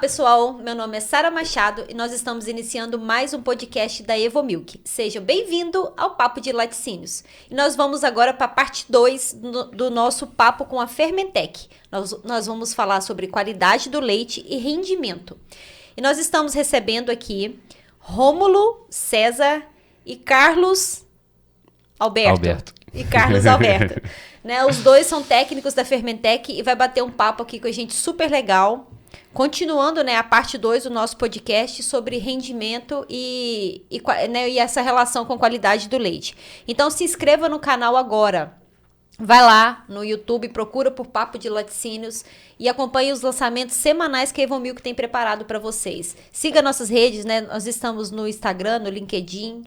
pessoal, meu nome é Sara Machado e nós estamos iniciando mais um podcast da Evomilk. Seja bem-vindo ao Papo de Laticínios. E nós vamos agora para a parte 2 do nosso papo com a Fermentec. Nós vamos falar sobre qualidade do leite e rendimento. E nós estamos recebendo aqui Rômulo César e Carlos Alberto. E Carlos Alberto. Né, os dois são técnicos da Fermentec e vai bater um papo aqui com a gente super legal. Continuando, né, a parte 2 do nosso podcast sobre rendimento e essa relação com qualidade do leite. Então se inscreva no canal agora. Vai lá no YouTube, procura por Papo de Laticínios e acompanhe os lançamentos semanais que a Evomilk tem preparado para vocês. Siga nossas redes, né? Nós estamos no Instagram, no LinkedIn,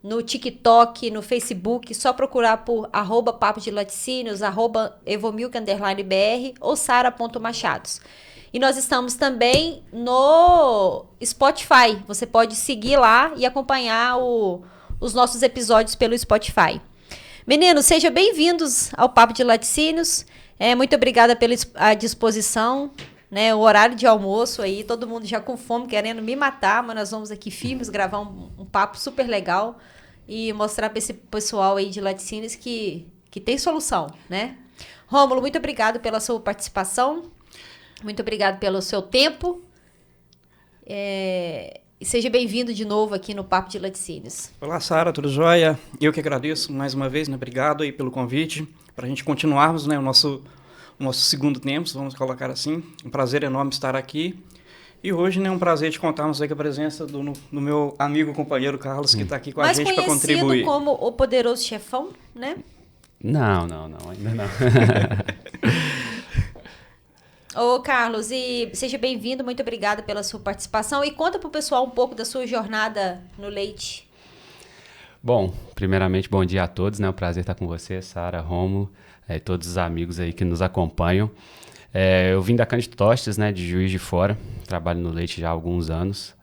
no TikTok, no Facebook, só procurar por @Papo de Laticínios, @Evomilk_BR ou Sara.machados. E nós estamos também no Spotify. Você pode seguir lá e acompanhar os nossos episódios pelo Spotify. Meninos, sejam bem-vindos ao Papo de Laticínios. Muito obrigada pela disposição, né? O horário de almoço aí, todo mundo já com fome, querendo me matar, mas nós vamos aqui firmes gravar um papo super legal e mostrar para esse pessoal aí de laticínios que tem solução, né? Rômulo, muito obrigado pela sua participação. Muito obrigado pelo seu tempo. E seja bem-vindo de novo aqui no Papo de Laticínios. Olá, Sara, tudo jóia? Eu que agradeço mais uma vez, né? Obrigado aí pelo convite, para a gente continuarmos, né, o nosso segundo tempo, vamos colocar assim. Um prazer enorme estar aqui. E hoje, né, um prazer te contarmos aí com a presença do meu amigo, companheiro Carlos, que está aqui com a gente para contribuir. Mais conhecido como o Poderoso Chefão, né? Não, ainda não. Ô, Carlos, e seja bem-vindo, muito obrigada pela sua participação. E conta pro pessoal um pouco da sua jornada no leite. Bom, primeiramente, bom dia a todos, né? É um prazer estar com você, Sara, Rômulo, e todos os amigos aí que nos acompanham. Eu vim da Cândido Tostes, né, de Juiz de Fora, trabalho no leite já há alguns anos,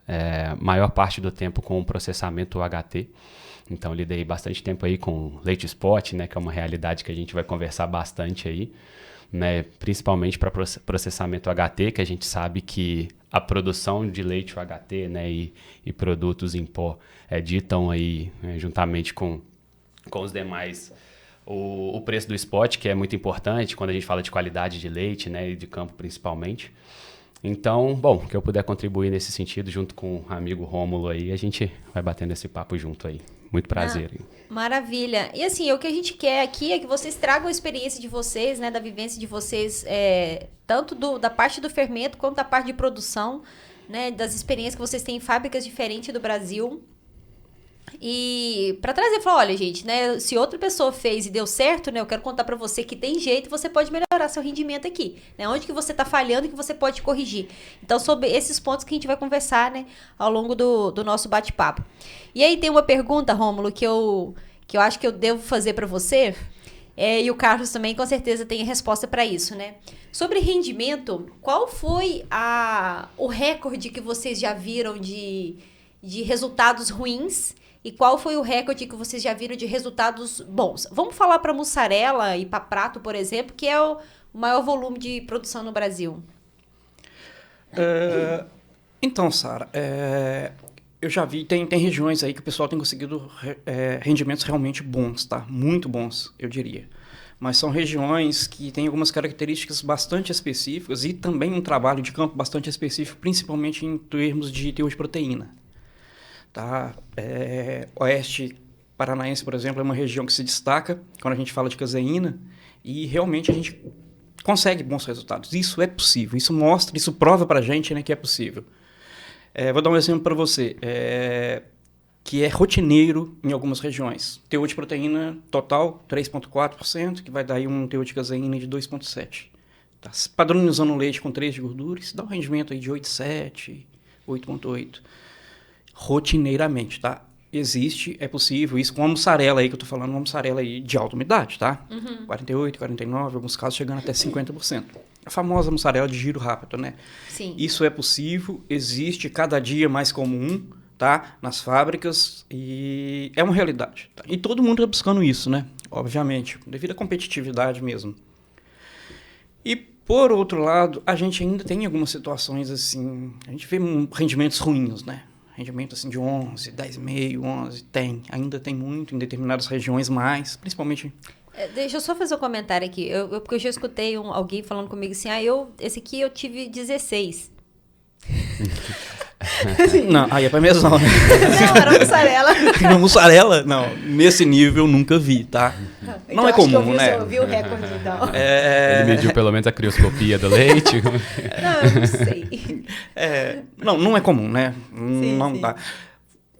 maior parte do tempo com o processamento UHT. Então, lidei bastante tempo aí com leite spot, né, que é uma realidade que a gente vai conversar bastante aí. Né, principalmente para processamento HT, que a gente sabe que a produção de leite UHT, né, e produtos em pó ditam aí, juntamente com os demais, o preço do spot, que é muito importante quando a gente fala de qualidade de leite, né, e de campo principalmente. Então, bom, que eu puder contribuir nesse sentido junto com o amigo Rômulo aí, a gente vai batendo esse papo junto aí. Muito prazer. Maravilha. E assim, o que a gente quer aqui é que vocês tragam a experiência de vocês, né, da vivência de vocês, tanto da parte do fermento quanto da parte de produção, né, das experiências que vocês têm em fábricas diferentes do Brasil. E para trazer, falar, olha, gente, né, se outra pessoa fez e deu certo, né, eu quero contar para você que tem jeito, você pode melhorar seu rendimento aqui, né, onde que você tá falhando e que você pode corrigir. Então, sobre esses pontos que a gente vai conversar, né, ao longo do nosso bate-papo. E aí tem uma pergunta, Rômulo, que eu acho que eu devo fazer para você, e o Carlos também com certeza tem a resposta para isso, né? Sobre rendimento, qual foi o recorde que vocês já viram de resultados ruins? E qual foi o recorde que vocês já viram de resultados bons? Vamos falar para mussarela e para prato, por exemplo, que é o maior volume de produção no Brasil. Então, Sara, eu já vi, tem regiões aí que o pessoal tem conseguido rendimentos realmente bons, tá? Muito bons, eu diria. Mas são regiões que têm algumas características bastante específicas e também um trabalho de campo bastante específico, principalmente em termos de teor de proteína. Tá? Oeste Paranaense, por exemplo, é uma região que se destaca quando a gente fala de caseína e realmente a gente consegue bons resultados. Isso é possível, isso prova pra gente, né, que é possível. Vou dar um exemplo para você, que é rotineiro em algumas regiões. Teor de proteína total 3,4%, que vai dar aí um teor de caseína de 2,7%. Tá? Padronizando o leite com 3 de gordura, isso dá um rendimento aí de 8,7%, 8,8%. Rotineiramente, tá? Existe, é possível, isso com a mussarela aí que eu tô falando, uma mussarela aí de alta umidade, tá? 48, 49, alguns casos chegando até 50%. A famosa mussarela de giro rápido, né? Sim. Isso é possível, existe cada dia mais comum, tá? Nas fábricas e é uma realidade. Tá? E todo mundo está buscando isso, né? Obviamente, devido à competitividade mesmo. E Por outro lado, a gente ainda tem algumas situações assim, a gente vê rendimentos ruins, né? Rendimento assim de 11, 10,5, 11, ainda tem muito em determinadas regiões mais, principalmente... Deixa eu só fazer um comentário aqui, porque eu já escutei alguém falando comigo assim, esse aqui eu tive 16. Não, aí é parmesão. Não, era mussarela. Não, mussarela? Não, nesse nível eu nunca vi, tá? Então, Não é comum, né? né? Eu vi o recorde, então. Ele mediu pelo menos a crioscopia do leite? Não, eu não sei. Não é comum, né? Sim, não sim. Tá.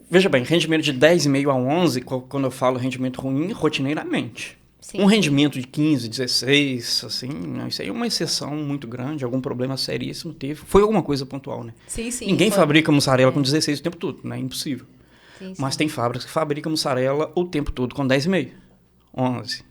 Veja bem, rendimento de 10,5 a 11, quando eu falo rendimento ruim, rotineiramente. Sim, Um rendimento de 15, 16, assim, não, isso aí é uma exceção muito grande, algum problema seríssimo teve. Foi alguma coisa pontual, né? Sim, sim. Ninguém fabrica mussarela com 16 o tempo todo, né? Impossível. Sim, sim. Mas tem fábricas que fabricam mussarela o tempo todo com 10,5, 11.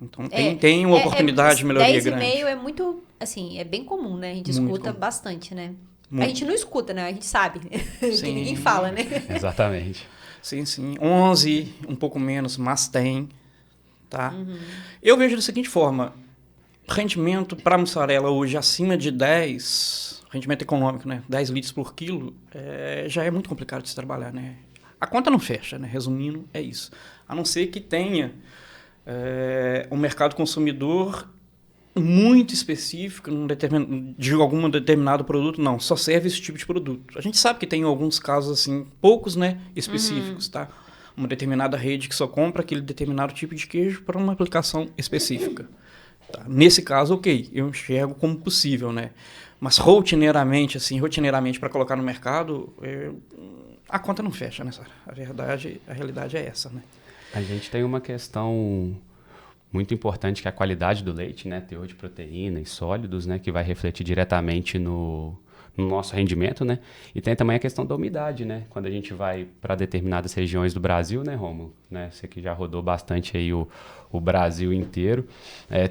Então tem uma oportunidade de melhoria grande. 10,5 é muito, assim, é bem comum, né? A gente Muito escuta comum. bastante, né? Muito. A gente não escuta, né? A gente sabe. Que Sim. ninguém fala, né? Exatamente. Sim. 11, um pouco menos, mas tem. Tá? Eu vejo da seguinte forma, rendimento para mussarela hoje acima de 10, rendimento econômico, né? 10 litros por quilo, já é muito complicado de se trabalhar, né? A conta não fecha, né? Resumindo, é isso. A não ser que tenha um mercado consumidor muito específico de algum determinado produto, não, só serve esse tipo de produto. A gente sabe que tem alguns casos, assim, poucos, né, específicos, tá? Uma determinada rede que só compra aquele determinado tipo de queijo para uma aplicação específica. Tá? Nesse caso, ok, eu enxergo como possível, né? Mas rotineiramente para colocar no mercado, a conta não fecha, né, Sara? A realidade é essa, né? A gente tem uma questão muito importante que é a qualidade do leite, né? Teor de proteína e sólidos, né? Que vai refletir diretamente no nosso rendimento, né? E tem também a questão da umidade, né? Quando a gente vai para determinadas regiões do Brasil, né, Rômulo? Né? Você que já rodou bastante aí o Brasil inteiro,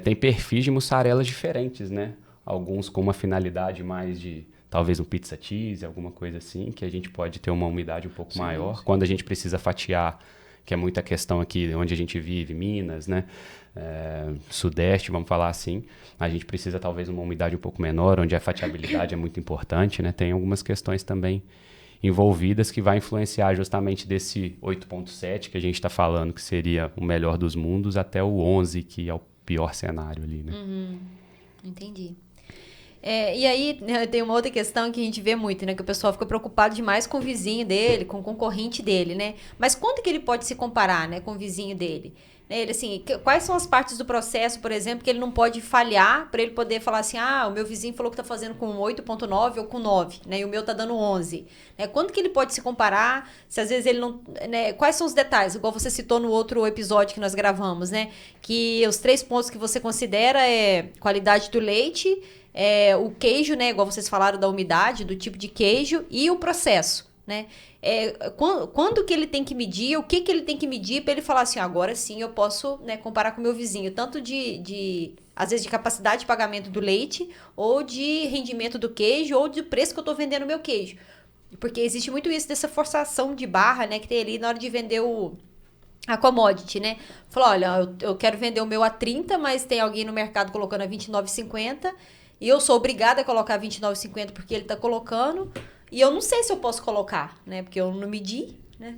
tem perfis de mussarelas diferentes, né? Alguns com uma finalidade mais de talvez um pizza cheese, alguma coisa assim, que a gente pode ter uma umidade um pouco maior. Sim. Quando a gente precisa fatiar, que é muita questão aqui onde a gente vive, Minas, né? Sudeste, vamos falar assim, a gente precisa talvez uma umidade um pouco menor, onde a fatiabilidade é muito importante, né? Tem algumas questões também envolvidas que vai influenciar justamente desse 8.7 que a gente está falando, que seria o melhor dos mundos, até o 11, que é o pior cenário ali, né? Entendi. E aí, né, tem uma outra questão que a gente vê muito, né? Que o pessoal fica preocupado demais com o vizinho dele, com o concorrente dele, né? Mas quanto que ele pode se comparar, né, com o vizinho dele? Ele, assim, quais são as partes do processo, por exemplo, que ele não pode falhar para ele poder falar assim, o meu vizinho falou que tá fazendo com 8.9 ou com 9, né? E o meu tá dando 11. Né? Quanto que ele pode se comparar? Se às vezes ele não... Né? Quais são os detalhes? Igual você citou no outro episódio que nós gravamos, né? Que os 3 pontos que você considera é qualidade do leite, o queijo, né? Igual vocês falaram da umidade, do tipo de queijo e o processo, né? Quando que ele tem que medir, o que ele tem que medir para ele falar assim, agora sim eu posso, né, comparar com o meu vizinho, tanto às vezes de capacidade de pagamento do leite, ou de rendimento do queijo, ou de preço que eu estou vendendo o meu queijo. Porque existe muito isso dessa forçação de barra, né, que tem ali na hora de vender a commodity, né? Falou, olha, eu quero vender o meu a 30, mas tem alguém no mercado colocando a 29,50 e eu sou obrigada a colocar 29,50 porque ele está colocando. E eu não sei se eu posso colocar, né? Porque eu não medi, né?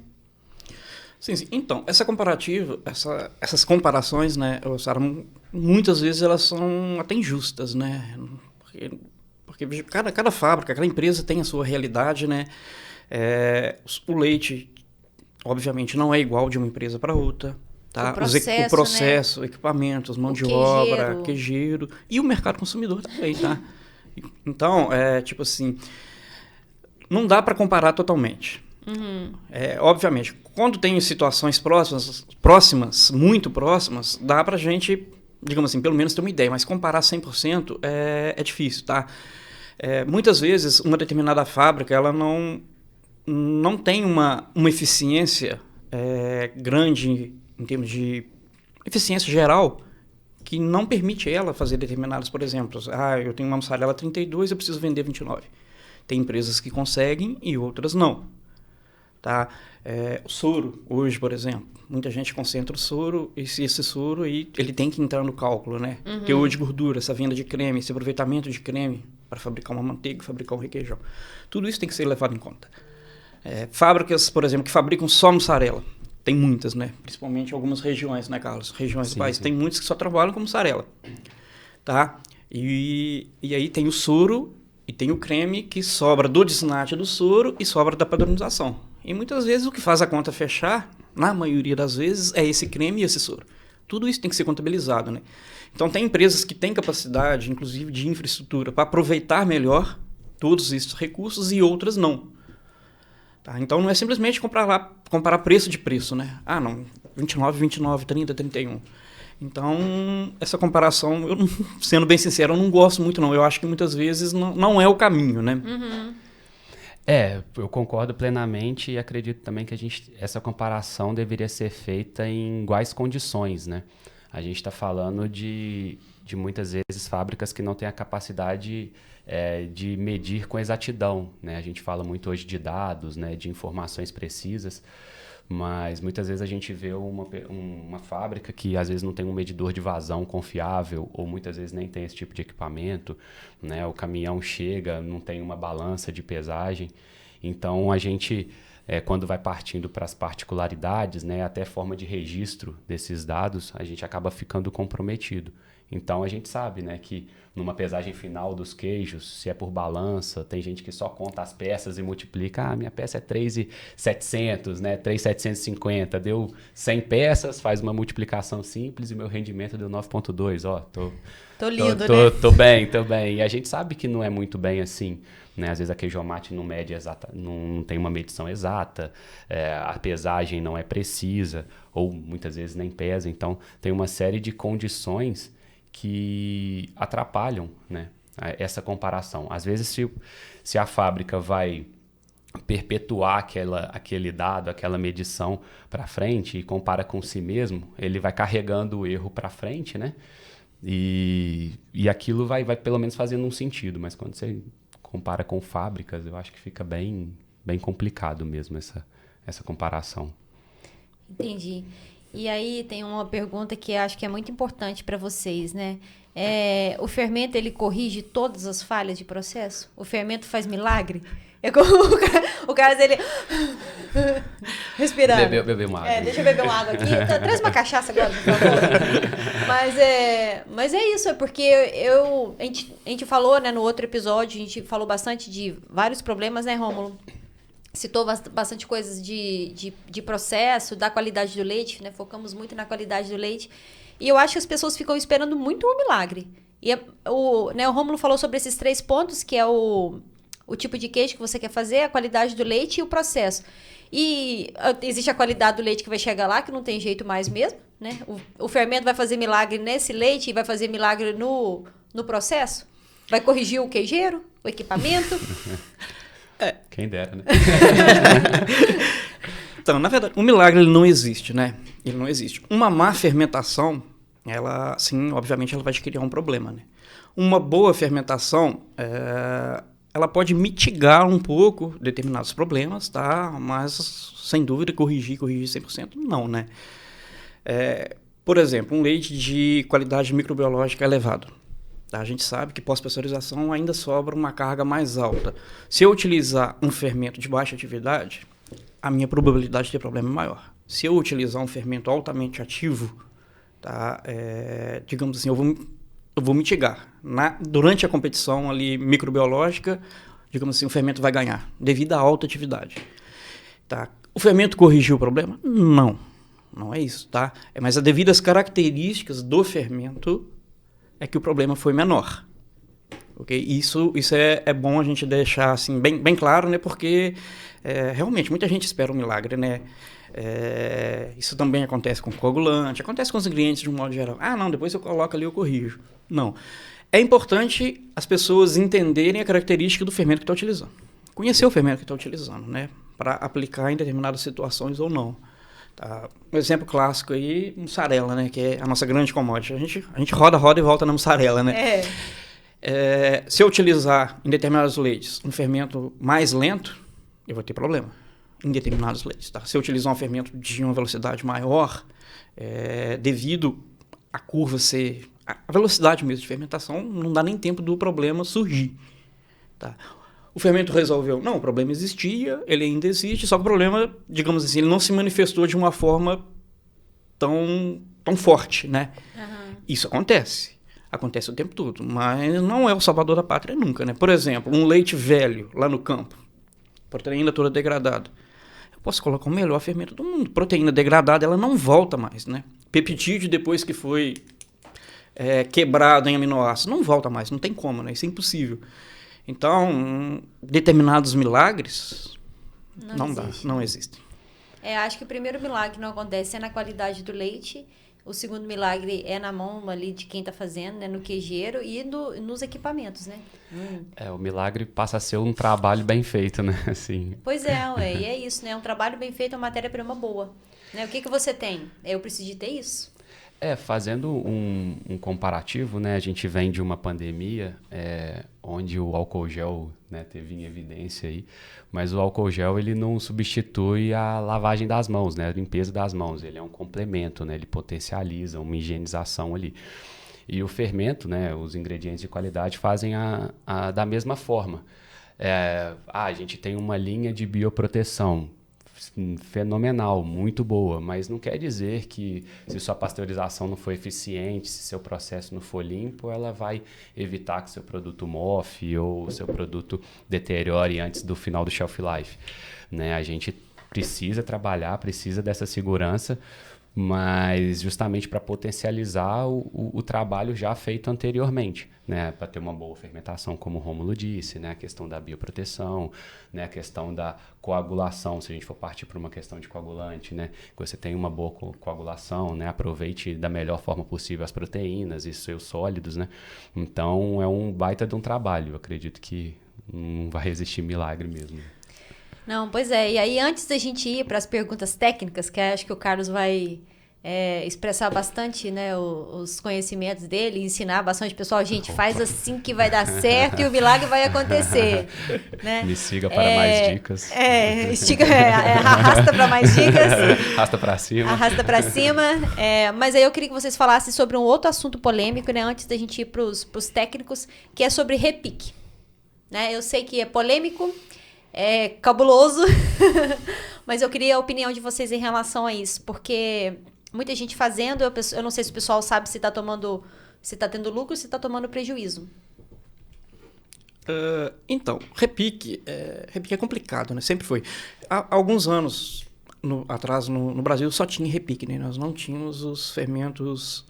Sim. Então, essa comparativa, essas comparações, né, Sara, muitas vezes elas são até injustas, né? Porque cada fábrica, cada empresa tem a sua realidade, né? O leite, obviamente, não é igual de uma empresa para outra. Tá? O processo, né? Equipamentos, mão de obra, queijeiro e o mercado consumidor também, tá? Então, tipo assim... Não dá para comparar totalmente. Obviamente, quando tem situações próximas, muito próximas, dá para a gente, digamos assim, pelo menos ter uma ideia, mas comparar 100% é difícil, tá? Muitas vezes, uma determinada fábrica, ela não tem uma eficiência grande em termos de eficiência geral, que não permite ela fazer determinados, por exemplo, eu tenho uma mussarela 32, eu preciso vender 29. Tem empresas que conseguem e outras não. tá? O soro, hoje, por exemplo, muita gente concentra o soro, esse soro aí, ele tem que entrar no cálculo, né? Teor de gordura, essa venda de creme, esse aproveitamento de creme para fabricar uma manteiga, fabricar um requeijão. Tudo isso tem que ser levado em conta. Fábricas, por exemplo, que fabricam só mussarela. Tem muitas, né? Principalmente em algumas regiões, né, Carlos? Regiões do país. Tem muitas que só trabalham com mussarela, tá? E aí tem o soro e tem o creme que sobra do desnate do soro e sobra da padronização. E muitas vezes o que faz a conta fechar, na maioria das vezes, é esse creme e esse soro. Tudo isso tem que ser contabilizado, né? Então tem empresas que têm capacidade, inclusive de infraestrutura, para aproveitar melhor todos esses recursos e outras não. Tá? Então não é simplesmente comparar preço de preço, né? Ah, não, 29, 29, 30, 31. Então, essa comparação, sendo bem sincero, eu não gosto muito não. Eu acho que muitas vezes não é o caminho, né? Eu concordo plenamente e acredito também que essa comparação deveria ser feita em iguais condições, né? A gente está falando de muitas vezes fábricas que não têm a capacidade de medir com exatidão, né? A gente fala muito hoje de dados, né? De informações precisas, mas muitas vezes a gente vê uma fábrica que às vezes não tem um medidor de vazão confiável ou muitas vezes nem tem esse tipo de equipamento, né? O caminhão chega, não tem uma balança de pesagem. Então a gente, quando vai partindo para as particularidades, né? Até forma de registro desses dados, a gente acaba ficando comprometido. Então a gente sabe, né, que numa pesagem final dos queijos, se é por balança, tem gente que só conta as peças e multiplica. Minha peça é 3.700, né, 3.750, deu 100 peças, faz uma multiplicação simples e meu rendimento deu 9.2. Ó, tô lindo, né? Tô bem. E a gente sabe que não é muito bem assim, né? Às vezes a queijomate não mede exata, não tem uma medição exata, a pesagem não é precisa ou muitas vezes nem pesa. Então tem uma série de condições que atrapalham, né, essa comparação. Às vezes, se a fábrica vai perpetuar aquele dado, aquela medição para frente e compara com si mesmo, ele vai carregando o erro para frente, né? E aquilo vai pelo menos fazendo um sentido. Mas quando você compara com fábricas, eu acho que fica bem complicado mesmo essa comparação. Entendi. E aí tem uma pergunta que acho que é muito importante para vocês, né? O fermento, ele corrige todas as falhas de processo? O fermento faz milagre? É como o cara ele respirando. Beber uma água. Deixa eu beber uma água aqui. Traz uma cachaça agora, por favor. Mas é isso, porque a gente falou, né, no outro episódio, a gente falou bastante de vários problemas, né, Rômulo? Citou bastante coisas de processo, da qualidade do leite, né? Focamos muito na qualidade do leite. E eu acho que as pessoas ficam esperando muito um milagre. E o Rômulo falou sobre esses 3 pontos, que é o tipo de queijo que você quer fazer, a qualidade do leite e o processo. E existe a qualidade do leite que vai chegar lá, que não tem jeito mais mesmo, né? O fermento vai fazer milagre nesse leite e vai fazer milagre no processo? Vai corrigir o queijeiro, o equipamento? Quem dera, né? Então, na verdade, o milagre ele não existe, né? Ele não existe. Uma má fermentação, ela, sim, obviamente, ela vai te criar um problema, né? Uma boa fermentação, ela pode mitigar um pouco determinados problemas, tá? Mas, sem dúvida, corrigir 100%, não, né? Por exemplo, um leite de qualidade microbiológica elevado. A gente sabe que pós-pasteurização ainda sobra uma carga mais alta. Se eu utilizar um fermento de baixa atividade, a minha probabilidade de ter problema é maior. Se eu utilizar um fermento altamente ativo, tá? Digamos assim, eu vou mitigar. Durante a competição ali microbiológica, digamos assim, o fermento vai ganhar, devido à alta atividade. Tá? O fermento corrigiu o problema? Não, não é isso. Tá? Mas devido às características do fermento, é que o problema foi menor. Okay? Isso é bom a gente deixar assim, bem claro, né? Porque realmente muita gente espera um milagre, né? Isso também acontece com coagulante, acontece com os ingredientes de um modo geral. Não, depois eu coloco ali e eu corrijo. Não. É importante as pessoas entenderem a característica do fermento que está utilizando. Conhecer o fermento que está utilizando, né? Para aplicar em determinadas situações ou não. Tá? Um exemplo clássico aí, mussarela, né? Que é a nossa grande commodity. A gente roda e volta na mussarela, né? Se eu utilizar em determinados leites um fermento mais lento, eu vou ter problema. em determinados leites. Tá? Se eu utilizar um fermento de uma velocidade maior, devido à curva ser... A velocidade mesmo de fermentação, não dá nem tempo do problema surgir. Tá? O fermento resolveu? Não, o problema existia, ele ainda existe, só que o problema, digamos assim, ele não se manifestou de uma forma tão forte, né? Uhum. Isso acontece o tempo todo, mas não é o salvador da pátria nunca, né? Por exemplo, um leite velho lá no campo, proteína toda degradada. Eu posso colocar o melhor fermento do mundo. Proteína degradada, ela não volta mais, né? Peptídeo, depois que foi quebrado em aminoácidos, não volta mais, não tem como, né? Isso é impossível. Então, determinados milagres não existem. Acho que o primeiro milagre não acontece na qualidade do leite, o segundo milagre é na mão ali de quem está fazendo, né, no queijeiro e nos equipamentos, né? O milagre passa a ser um trabalho bem feito, né? Assim. Pois é, e é isso, né? Um trabalho bem feito, uma matéria-prima boa. Né? O que você tem? Eu preciso de ter isso. Fazendo um comparativo, né, a gente vem de uma pandemia onde o álcool gel, né, teve em evidência aí, mas o álcool gel ele não substitui a lavagem das mãos, né, a limpeza das mãos, ele é um complemento, né, ele potencializa uma higienização ali. E o fermento, né, os ingredientes de qualidade fazem da mesma forma. A gente tem uma linha de bioproteção fenomenal, muito boa, mas não quer dizer que se sua pasteurização não for eficiente, se seu processo não for limpo, ela vai evitar que seu produto mofe ou seu produto deteriore antes do final do shelf life, né? A gente precisa trabalhar, precisa dessa segurança, mas justamente para potencializar o trabalho já feito anteriormente, né? Para ter uma boa fermentação, como o Rômulo disse, né? A questão da bioproteção, né? A questão da coagulação, se a gente for partir para uma questão de coagulante, né? Que você tem uma boa coagulação, né? Aproveite da melhor forma possível as proteínas e seus sólidos, né? Então é um baita de um trabalho, eu acredito que não vai existir milagre mesmo. Não, pois é. E aí, antes da gente ir para as perguntas técnicas, que acho que o Carlos vai expressar bastante, né, os conhecimentos dele, ensinar bastante. Pessoal, gente, faz assim que vai dar certo e o milagre vai acontecer. Né? Me siga para mais dicas. Arrasta para mais dicas. Arrasta para cima. Arrasta para cima. Mas aí eu queria que vocês falassem sobre um outro assunto polêmico, né, antes da gente ir para os técnicos, que é sobre repique. Né? Eu sei que é polêmico, é cabuloso, mas eu queria a opinião de vocês em relação a isso, porque muita gente fazendo, eu não sei se o pessoal sabe se está tendo lucro ou se está tomando prejuízo. Então, repique é complicado, né? Sempre foi. Há alguns anos atrás, no Brasil, só tinha repique, né? Nós não tínhamos os fermentos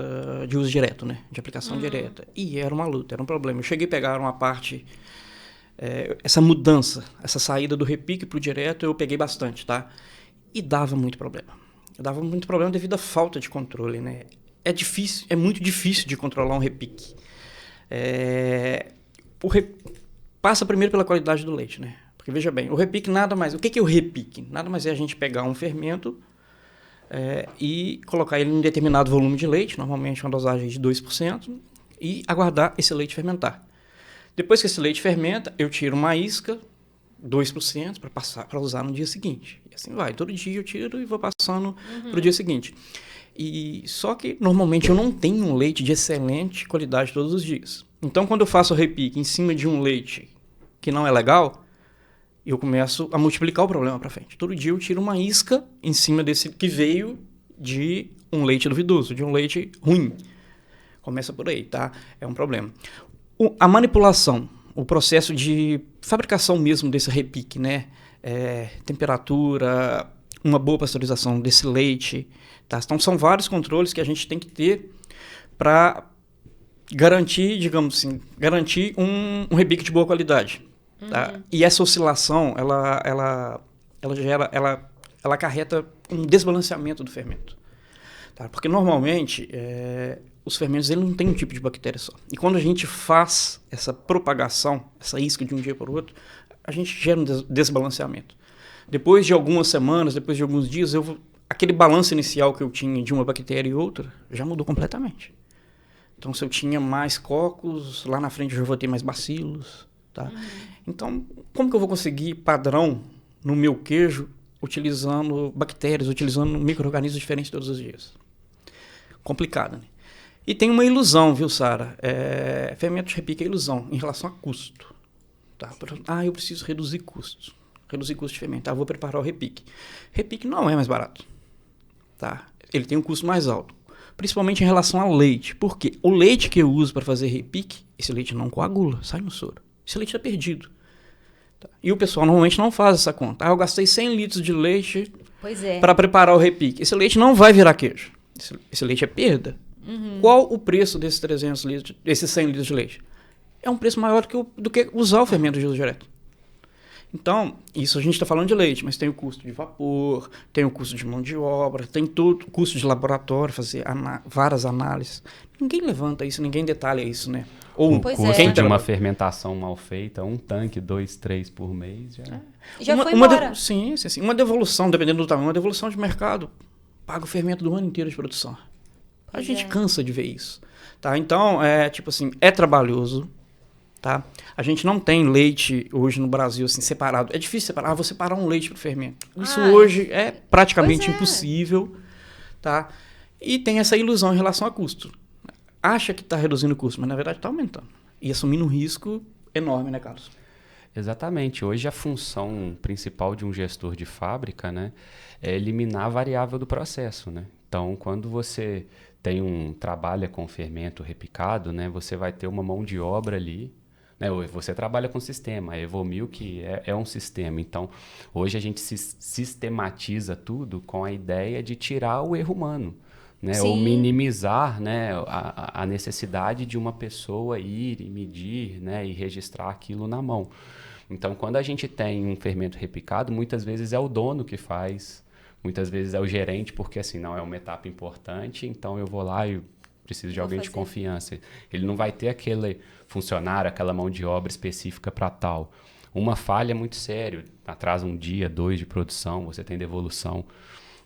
de uso direto, né? De aplicação direta. E era uma luta, era um problema. Eu cheguei a pegar uma parte... essa mudança, essa saída do repique para o direto, eu peguei bastante, tá? E dava muito problema. Dava muito problema devido à falta de controle, né? É muito difícil de controlar um repique. Passa primeiro pela qualidade do leite, né? Porque, veja bem, o repique nada mais... O que é o repique? Nada mais é a gente pegar um fermento e colocar ele em um determinado volume de leite, normalmente uma dosagem de 2%, e aguardar esse leite fermentar. Depois que esse leite fermenta, eu tiro uma isca, 2%, para usar no dia seguinte. E assim vai. Todo dia eu tiro e vou passando para o dia seguinte. Só que, normalmente, eu não tenho um leite de excelente qualidade todos os dias. Então, quando eu faço o repique em cima de um leite que não é legal, eu começo a multiplicar o problema para frente. Todo dia eu tiro uma isca em cima desse que veio de um leite duvidoso, de um leite ruim. Começa por aí, tá? É um problema. A manipulação, o processo de fabricação mesmo desse repique, né? Temperatura, uma boa pasteurização desse leite, tá? Então, são vários controles que a gente tem que ter para garantir, digamos assim, um repique de boa qualidade. Tá? E essa oscilação, ela acarreta um desbalanceamento do fermento. Tá? Porque, normalmente, os fermentos eles não têm um tipo de bactéria só. E quando a gente faz essa propagação, essa isca de um dia para o outro, a gente gera um desbalanceamento. Depois de algumas semanas, depois de alguns dias, aquele balanço inicial que eu tinha de uma bactéria e outra já mudou completamente. Então, se eu tinha mais cocos, lá na frente eu já vou ter mais bacilos. Tá? Então, como que eu vou conseguir padrão no meu queijo utilizando bactérias, utilizando micro-organismos diferentes todos os dias. Complicado, né? E tem uma ilusão, viu, Sara? Fermento de repique é ilusão em relação a custo. Tá? Eu preciso reduzir custos. Reduzir custo de fermento. Vou preparar o repique. Repique não é mais barato. Tá? Ele tem um custo mais alto. Principalmente em relação ao leite. Por quê? O leite que eu uso para fazer repique, esse leite não coagula, sai no soro. Esse leite está perdido. Tá? E o pessoal normalmente não faz essa conta. Eu gastei 100 litros de leite para preparar o repique. Esse leite não vai virar queijo. Esse leite é perda. Qual o preço desses 300 litros, desses 100 litros de leite? É um preço maior do que usar o fermento de uso direto. Então, isso a gente está falando de leite, mas tem o custo de vapor, tem o custo de mão de obra, tem todo o custo de laboratório, fazer várias análises. Ninguém levanta isso, ninguém detalha isso, né? Ou o custo de uma fermentação mal feita, um tanque, 2, 3 por mês, já foi embora. Sim. Uma devolução, dependendo do tamanho, uma devolução de mercado, paga o fermento do ano inteiro de produção. A gente cansa de ver isso, tá? Então, é trabalhoso, tá? A gente não tem leite hoje no Brasil, assim, separado. É difícil separar. Vou separar um leite para o fermento. Isso hoje é praticamente impossível, tá? E tem essa ilusão em relação a custo. Acha que está reduzindo o custo, mas na verdade está aumentando. E assumindo um risco enorme, né, Carlos? Exatamente. Hoje a função principal de um gestor de fábrica, né, é eliminar a variável do processo, né? Então, quando você trabalha com fermento repicado, né, você vai ter uma mão de obra ali, né, você trabalha com sistema, a Evomilk é um sistema. Então, hoje a gente sistematiza tudo com a ideia de tirar o erro humano, né, ou minimizar, né, a necessidade de uma pessoa ir e medir, né, e registrar aquilo na mão. Então, quando a gente tem um fermento repicado, muitas vezes é o dono que faz, muitas vezes é o gerente, porque assim, não é uma etapa importante, então eu vou lá e preciso de alguém de confiança. Ele não vai ter aquele funcionário, aquela mão de obra específica para tal. Uma falha é muito sério, atrasa 1 dia, 2 de produção, você tem devolução.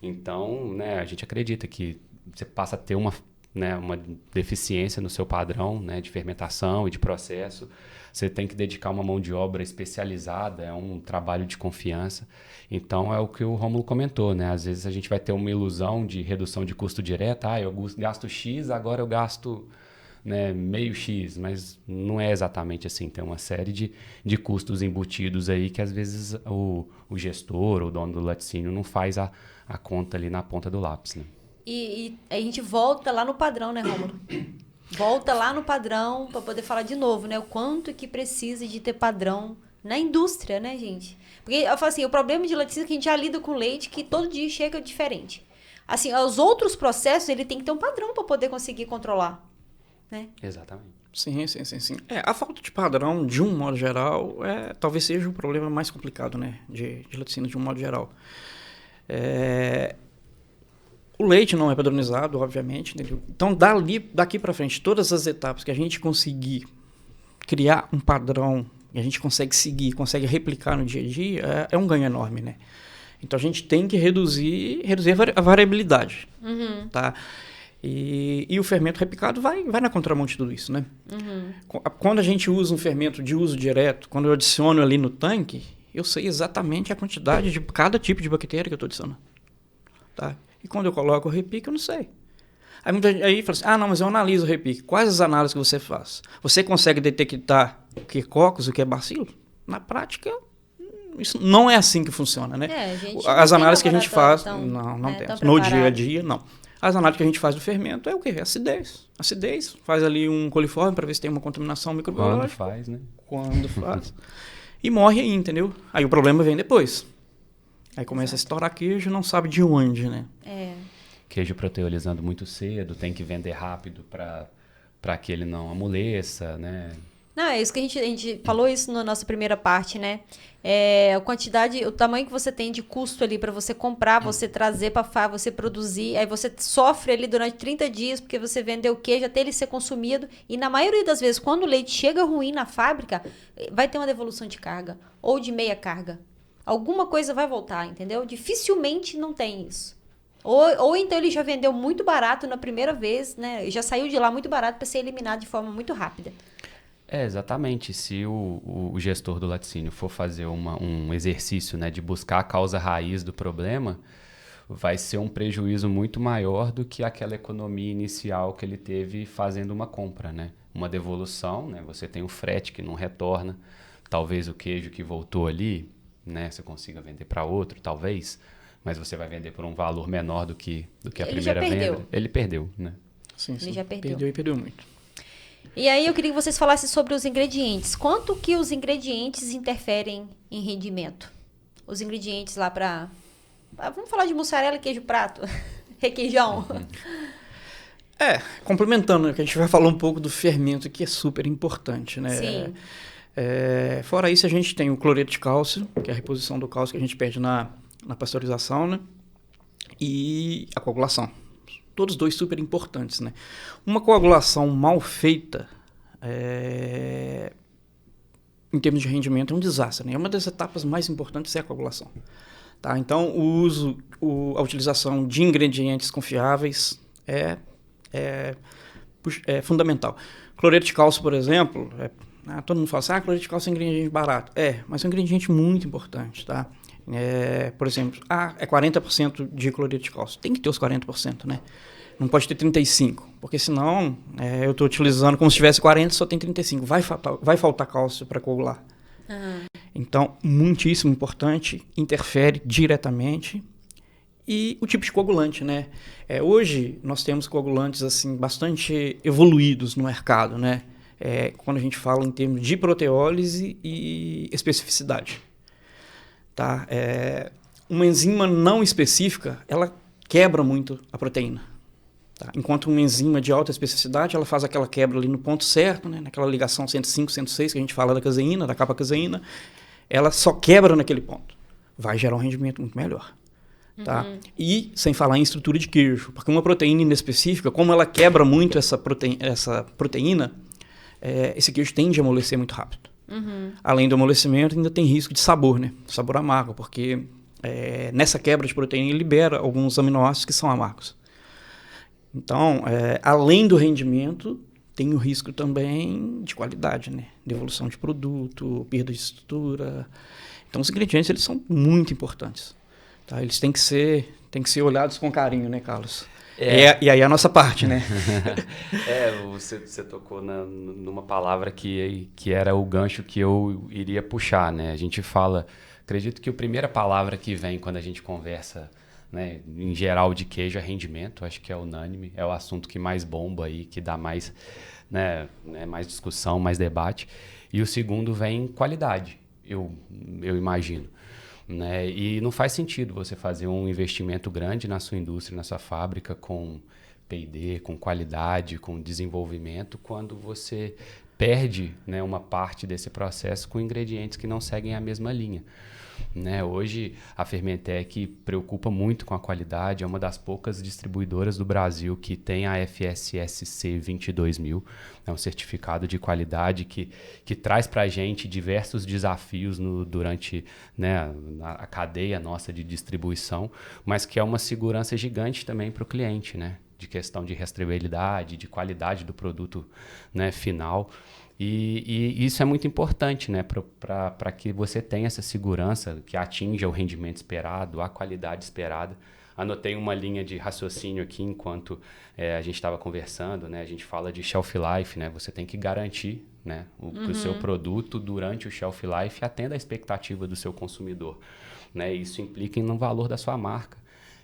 Então, né, a gente acredita que você passa a ter uma deficiência no seu padrão, né, de fermentação e de processo. Você tem que dedicar uma mão de obra especializada, é um trabalho de confiança. Então, é o que o Rômulo comentou, né? Às vezes a gente vai ter uma ilusão de redução de custo direto. Eu gasto X, agora eu gasto, né, meio X. Mas não é exatamente assim. Tem uma série de custos embutidos aí que às vezes o gestor, o dono do laticínio não faz a conta ali na ponta do lápis, né? E a gente volta lá no padrão, né, Rômulo? Volta lá no padrão para poder falar de novo, né? O quanto que precisa de ter padrão na indústria, né, gente? Porque eu falo assim, o problema de laticínio é que a gente já lida com leite que todo dia chega diferente. Assim, os outros processos, ele tem que ter um padrão para poder conseguir controlar, né? Exatamente. Sim. A falta de padrão, de um modo geral, talvez seja o problema mais complicado, né, de laticínio de um modo geral. O leite não é padronizado, obviamente. Então, daqui para frente, todas as etapas que a gente conseguir criar um padrão, e a gente consegue seguir, consegue replicar no dia a dia, é um ganho enorme, né? Então, a gente tem que reduzir a variabilidade, tá? E o fermento repicado vai na contramão de tudo isso, né? Quando a gente usa um fermento de uso direto, quando eu adiciono ali no tanque, eu sei exatamente a quantidade de cada tipo de bactéria que eu estou adicionando, tá? E quando eu coloco o repique, eu não sei. Aí fala assim, não, mas eu analiso o repique. Quais as análises que você faz? Você consegue detectar o que é cocos, o que é bacilo? Na prática, isso não é assim que funciona, né? As análises que a gente faz, não temos. No dia a dia, não. As análises que a gente faz do fermento é o quê? É acidez. Acidez. Faz ali um coliforme para ver se tem uma contaminação microbiológica. Quando faz, né? Quando faz. E morre aí, entendeu? Aí o problema vem depois. Aí começa a estourar queijo e não sabe de onde, né? Queijo proteolizando muito cedo, tem que vender rápido para que ele não amoleça, né? Não, é isso que a gente falou isso na nossa primeira parte, né? A quantidade, o tamanho que você tem de custo ali para você comprar, você trazer para você produzir, aí você sofre ali durante 30 dias porque você vendeu o queijo até ele ser consumido, e na maioria das vezes, quando o leite chega ruim na fábrica, vai ter uma devolução de carga ou de meia carga. Alguma coisa vai voltar, entendeu? Dificilmente não tem isso. Ou então ele já vendeu muito barato na primeira vez, né? Já saiu de lá muito barato para ser eliminado de forma muito rápida. Exatamente. Se o gestor do laticínio for fazer um exercício, né, de buscar a causa raiz do problema, vai ser um prejuízo muito maior do que aquela economia inicial que ele teve fazendo uma compra, né? Uma devolução, né? Você tem o frete que não retorna, talvez o queijo que voltou ali, né? Você consiga vender para outro, talvez, mas você vai vender por um valor menor do que a primeira venda. Ele perdeu, né? Sim, Ele já perdeu. E perdeu muito. E aí eu queria que vocês falassem sobre os ingredientes. Quanto que os ingredientes interferem em rendimento? Os ingredientes lá para... Vamos falar de mussarela e queijo prato. Requeijão. Complementando, que a gente vai falar um pouco do fermento, que é super importante, né? Sim. Fora isso, a gente tem o cloreto de cálcio, que é a reposição do cálcio que a gente perde na pasteurização, né? E a coagulação. Todos dois super importantes, né? Uma coagulação mal feita, em termos de rendimento, é um desastre, né? Uma das etapas mais importantes é a coagulação. Tá? Então, a utilização de ingredientes confiáveis é fundamental. Cloreto de cálcio, por exemplo, todo mundo fala assim, cloreto de cálcio é um ingrediente barato. Mas é um ingrediente muito importante, tá? Por exemplo, é 40% de cloreto de cálcio. Tem que ter os 40%, né? Não pode ter 35%, porque senão eu estou utilizando como se tivesse 40% só tem 35%. Vai faltar cálcio para coagular. Então, muitíssimo importante, interfere diretamente. E o tipo de coagulante, né? Hoje, nós temos coagulantes assim, bastante evoluídos no mercado, né? Quando a gente fala em termos de proteólise e especificidade. Tá? Uma enzima não específica, ela quebra muito a proteína. Tá? Enquanto uma enzima de alta especificidade, ela faz aquela quebra ali no ponto certo, né? Naquela ligação 105, 106, que a gente fala da caseína, da capa caseína, ela só quebra naquele ponto. Vai gerar um rendimento muito melhor. Tá? E sem falar em estrutura de queijo, porque uma proteína inespecífica, como ela quebra muito essa proteína, esse queijo tende a amolecer muito rápido. Além do amolecimento, ainda tem risco de sabor, né? Sabor amargo, porque nessa quebra de proteína ele libera alguns aminoácidos que são amargos. Então, além do rendimento, tem o risco também de qualidade, né? Devolução de produto, perda de estrutura. Então, os ingredientes eles são muito importantes. Tá? Eles têm que ser olhados com carinho, né, Carlos? E aí a nossa parte, né? Você tocou numa palavra que era o gancho que eu iria puxar, né? A gente fala, acredito que a primeira palavra que vem quando a gente conversa, né, em geral de queijo é rendimento, acho que é unânime, é o assunto que mais bomba aí, que dá mais, né, mais discussão, mais debate. E o segundo vem qualidade, eu imagino. Né? E não faz sentido você fazer um investimento grande na sua indústria, na sua fábrica, com P&D, com qualidade, com desenvolvimento, quando você perde, né, uma parte desse processo com ingredientes que não seguem a mesma linha. Né? Hoje, a Fermentec preocupa muito com a qualidade, é uma das poucas distribuidoras do Brasil que tem a FSSC 22000, é um certificado de qualidade que traz para a gente diversos desafios durante, né, a cadeia nossa de distribuição, mas que é uma segurança gigante também para o cliente, né? De questão de rastreabilidade, de qualidade do produto, né, final. E isso é muito importante, né, para que você tenha essa segurança, que atinja o rendimento esperado, a qualidade esperada. Anotei uma linha de raciocínio aqui enquanto a gente estava conversando, né? A gente fala de shelf life, né? Você tem que garantir, né, que o seu produto durante o shelf life atenda à expectativa do seu consumidor. Né? Isso implica no valor da sua marca.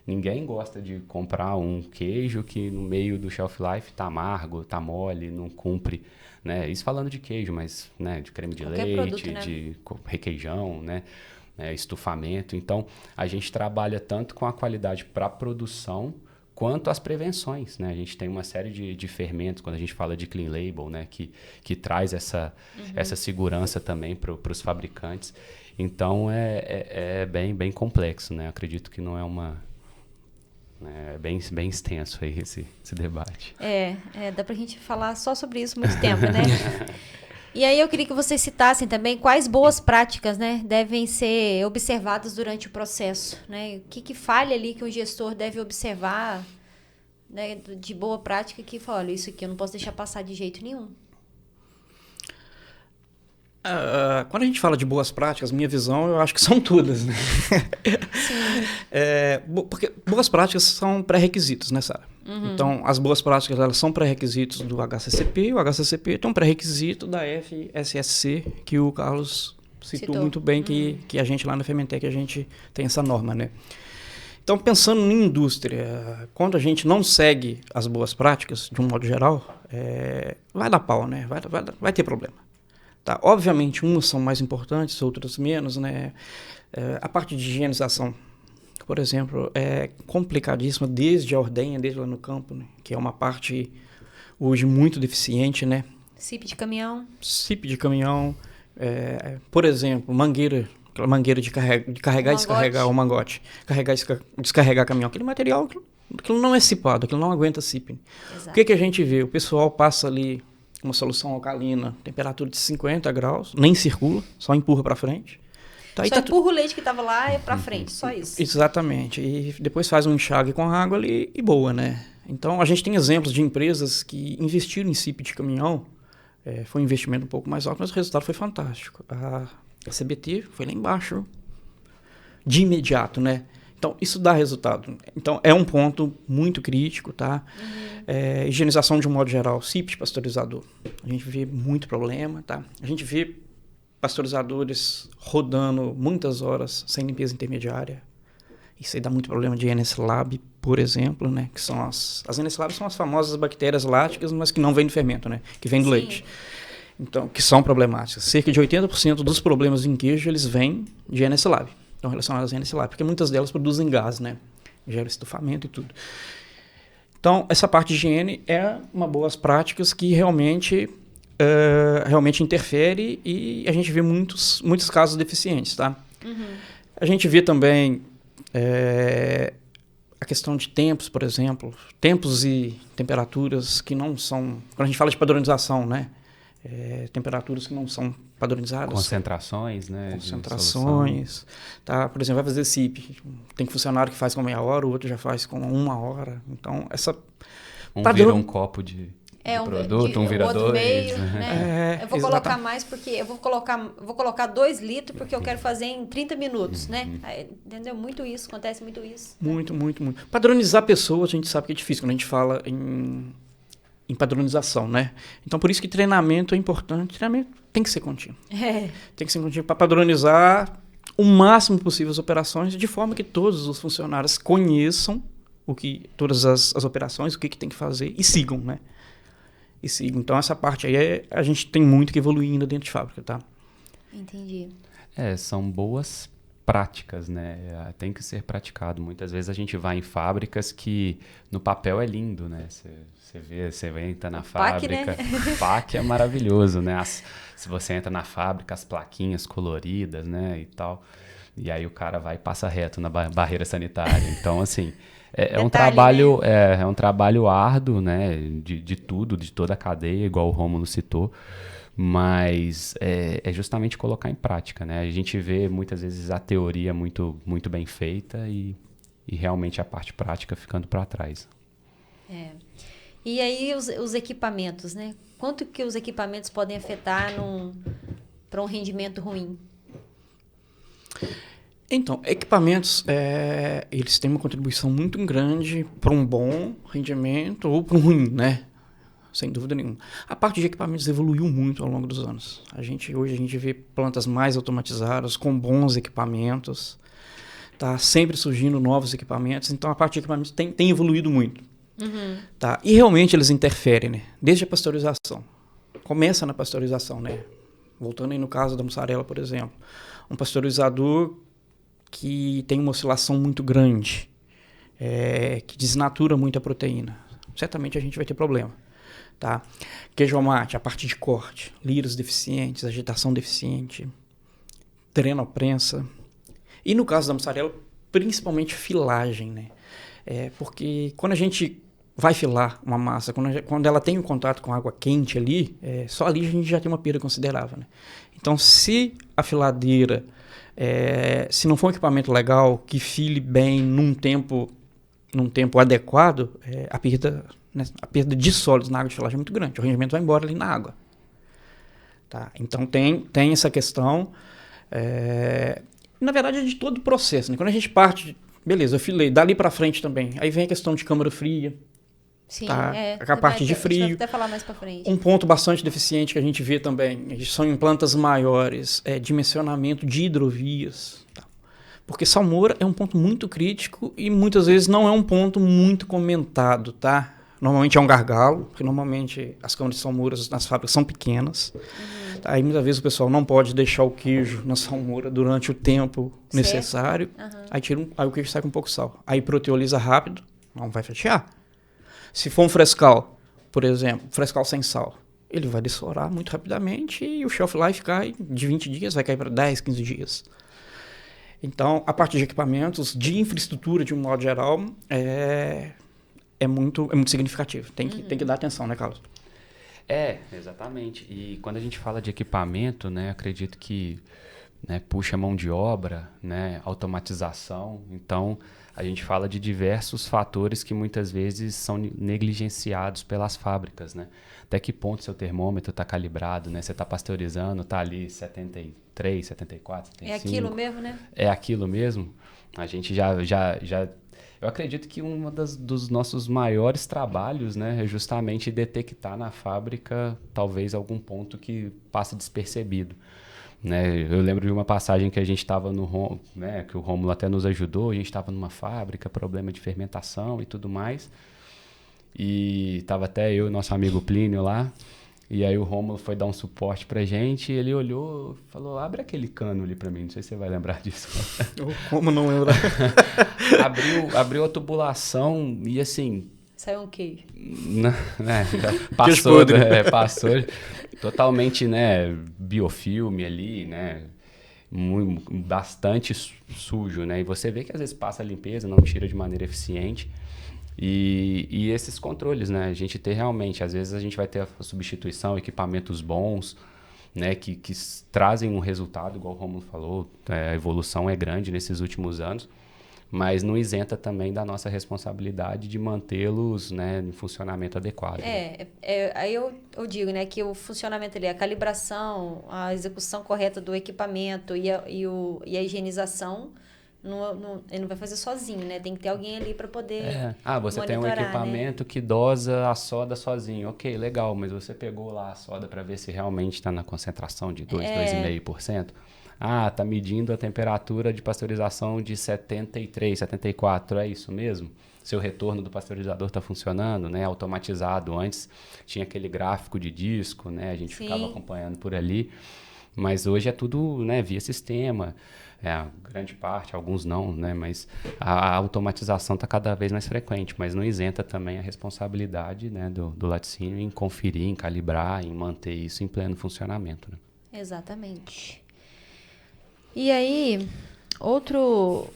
Ninguém gosta de comprar um queijo que no meio do shelf life está amargo, está mole, não cumpre. Né? Isso falando de queijo, mas, né, de creme de Qualquer leite, produto, né? de requeijão, né? Estufamento. Então, a gente trabalha tanto com a qualidade para a produção quanto as prevenções. Né? A gente tem uma série de fermentos, quando a gente fala de clean label, né, que traz essa segurança também para os fabricantes. Então, é bem complexo. Né? Acredito que não é uma... É bem extenso aí esse debate. Dá pra gente falar só sobre isso muito tempo, né? E aí eu queria que vocês citassem também quais boas práticas, né, devem ser observadas durante o processo, né? O que falha ali que o gestor deve observar, né, de boa prática que fala, olha, isso aqui eu não posso deixar passar de jeito nenhum. Quando a gente fala de boas práticas, minha visão, eu acho que são todas, né? Porque boas práticas são pré-requisitos, né, Sara? Então, as boas práticas, elas são pré-requisitos do HCCP, o HCCP tem um pré-requisito da FSSC, que o Carlos citou muito bem, que a gente lá na Fementec, a gente tem essa norma, né? Então, pensando em indústria, quando a gente não segue as boas práticas, de um modo geral, vai dar pau, né? Vai ter problema. Tá? Obviamente, umas são mais importantes, outras menos, né? A parte de higienização, por exemplo, é complicadíssima desde a ordenha, desde lá no campo, né? Que é uma parte hoje muito deficiente, né? CIP de caminhão. CIP de caminhão, por exemplo, mangueira, aquela mangueira de carregar e descarregar o mangote, carregar e descarregar caminhão, aquele material, aquilo não é cipado, aquilo não aguenta CIP. Exato. O que a gente vê? O pessoal passa ali uma solução alcalina, temperatura de 50 graus, nem circula, só empurra para frente. Tá, só empurra o leite que estava lá para frente, só isso. Exatamente. E depois faz um enxágue com água ali e boa, né? Então, a gente tem exemplos de empresas que investiram em CIP de caminhão, foi um investimento um pouco mais alto, mas o resultado foi fantástico. A CBT foi lá embaixo de imediato, né? Então, isso dá resultado. Então, é um ponto muito crítico, tá? Higienização de um modo geral, CIP de pasteurizador. A gente vê muito problema, tá? A gente vê pasteurizadores rodando muitas horas sem limpeza intermediária. Isso aí dá muito problema de NS-Lab, por exemplo, né? Que são as NS-Lab são as famosas bactérias láticas, mas que não vêm do fermento, né? Que vêm do leite. Então, que são problemáticas. Cerca de 80% dos problemas em queijo, eles vêm de NS-Lab. Estão relacionadas a NS-Lab, porque muitas delas produzem gás, né? Gera estufamento e tudo. Então, essa parte de higiene é uma boas práticas que realmente interfere e a gente vê muitos casos deficientes, tá? A gente vê também a questão de tempos, por exemplo, tempos e temperaturas que não são... Quando a gente fala de padronização, né? Temperaturas que não são padronizadas. Concentrações, né? Concentrações. Tá? Por exemplo, vai fazer CIP. Tem funcionário que faz com meia hora, o outro já faz com 1 hora. Então, essa... vira um copo de produto, um vira dois. Meio, né? Eu vou colocar mais porque eu vou colocar 2 litros porque eu quero fazer em 30 minutos, né? Entendeu? Muito isso, acontece muito isso. Muito, muito, muito. Padronizar pessoas, a gente sabe que é difícil quando a gente fala em padronização, né? Então, por isso que treinamento é importante. Treinamento tem que ser contínuo. Tem que ser contínuo para padronizar o máximo possível as operações, de forma que todos os funcionários conheçam todas as operações, o que tem que fazer e sigam, né? Então, essa parte aí a gente tem muito que evoluir ainda dentro de fábrica, tá? Entendi. São boas práticas, né? Tem que ser praticado. Muitas vezes a gente vai em fábricas que no papel é lindo, né? Você entra na fábrica, o PAC é maravilhoso, né? Se você entra na fábrica, as plaquinhas coloridas, né? E tal. E aí o cara vai e passa reto na barreira sanitária. Então, assim... É um trabalho, né? É um trabalho árduo, né? De tudo, de toda a cadeia, igual o Rômulo citou, mas é justamente colocar em prática, né? A gente vê muitas vezes a teoria muito, muito bem feita e realmente a parte prática ficando para trás. E aí os equipamentos, né? Quanto que os equipamentos podem afetar para um rendimento ruim? Então, equipamentos, eles têm uma contribuição muito grande para um bom rendimento ou para um ruim, né? Sem dúvida nenhuma. A parte de equipamentos evoluiu muito ao longo dos anos. Hoje a gente vê plantas mais automatizadas, com bons equipamentos. Tá sempre surgindo novos equipamentos. Então, a parte de equipamentos tem evoluído muito. Tá? E realmente eles interferem, né? Desde a pasteurização. Começa na pasteurização, né? Voltando aí no caso da mussarela, por exemplo. Um pasteurizador que tem uma oscilação muito grande, que desnatura muito a proteína. Certamente a gente vai ter problema. Tá? Queijo mate, a parte de corte, liras deficientes, agitação deficiente, trenoprensa. E no caso da mussarela, principalmente filagem, né? Porque quando a gente vai filar uma massa, quando ela tem um contato com água quente ali, só ali a gente já tem uma perda considerável, né? Então, se a filadeira, se não for um equipamento legal, que file bem num tempo adequado, a perda de sólidos na água de filagem é muito grande. O rendimento vai embora ali na água. Tá? Então, tem essa questão. Na verdade, é de todo o processo. Né? Quando a gente parte, beleza, eu filei, dali para frente também. Aí vem a questão de câmara fria. Sim, tá? A parte de frio. A gente vai até falar mais para frente. Um ponto bastante deficiente que a gente vê também, são em plantas maiores, dimensionamento de hidrovias. Tá? Porque salmoura é um ponto muito crítico e muitas vezes não é um ponto muito comentado, tá? Normalmente é um gargalo, porque normalmente as câmaras de salmouras nas fábricas são pequenas. Tá? Aí muitas vezes o pessoal não pode deixar o queijo na salmoura durante o tempo necessário. Aí o queijo sai com um pouco de sal. Aí proteoliza rápido, não vai fatiar. Se for um frescal, por exemplo, frescal sem sal, ele vai dessorar muito rapidamente e o shelf life cai de 20 dias, vai cair para 10, 15 dias. Então, a parte de equipamentos, de infraestrutura de um modo geral, é muito significativo. Tem que dar atenção, né, Carlos? Exatamente. E quando a gente fala de equipamento, né, acredito que puxa mão de obra, né, automatização. Então, a gente fala de diversos fatores que muitas vezes são negligenciados pelas fábricas, né? Até que ponto seu termômetro está calibrado, né? Você está pasteurizando, está ali 73, 74, 75. É aquilo mesmo, né? É aquilo mesmo. A gente já eu acredito que um dos nossos maiores trabalhos, né, é justamente detectar na fábrica talvez algum ponto que passa despercebido. Né? Eu lembro de uma passagem que a gente estava no né, que o Rômulo até nos ajudou, a gente estava numa fábrica, problema de fermentação e tudo mais, e estava até eu e nosso amigo Plínio lá, e aí o Rômulo foi dar um suporte pra gente, e ele olhou, falou, abre aquele cano ali pra mim, não sei se você vai lembrar disso. Como não lembrar? abriu a tubulação e assim... Saiu um queijo. Passou totalmente, né, biofilme ali, né, bastante sujo, né, e você vê que às vezes passa a limpeza, não tira de maneira eficiente, e esses controles, né, a gente ter realmente, às vezes a gente vai ter a substituição, equipamentos bons, né, que trazem um resultado, igual o Rômulo falou, a evolução é grande nesses últimos anos, mas não isenta também da nossa responsabilidade de mantê-los, né, em funcionamento adequado. Aí eu digo, né, que o funcionamento ali, a calibração, a execução correta do equipamento e a higienização, ele não vai fazer sozinho, né? Tem que ter alguém ali para poder você tem um equipamento, né, que dosa a soda sozinho. Ok, legal, mas você pegou lá a soda para ver se realmente está na concentração de 2,5%? Tá medindo a temperatura de pasteurização de 73, 74, é isso mesmo? Seu retorno do pasteurizador está funcionando, né? Automatizado. Antes tinha aquele gráfico de disco, né? A gente ficava acompanhando por ali, mas hoje é tudo, né, via sistema. Grande parte, alguns não, né? Mas a automatização está cada vez mais frequente, mas não isenta também a responsabilidade, né, do laticínio em conferir, em calibrar, em manter isso em pleno funcionamento. Né? Exatamente. E aí, outro,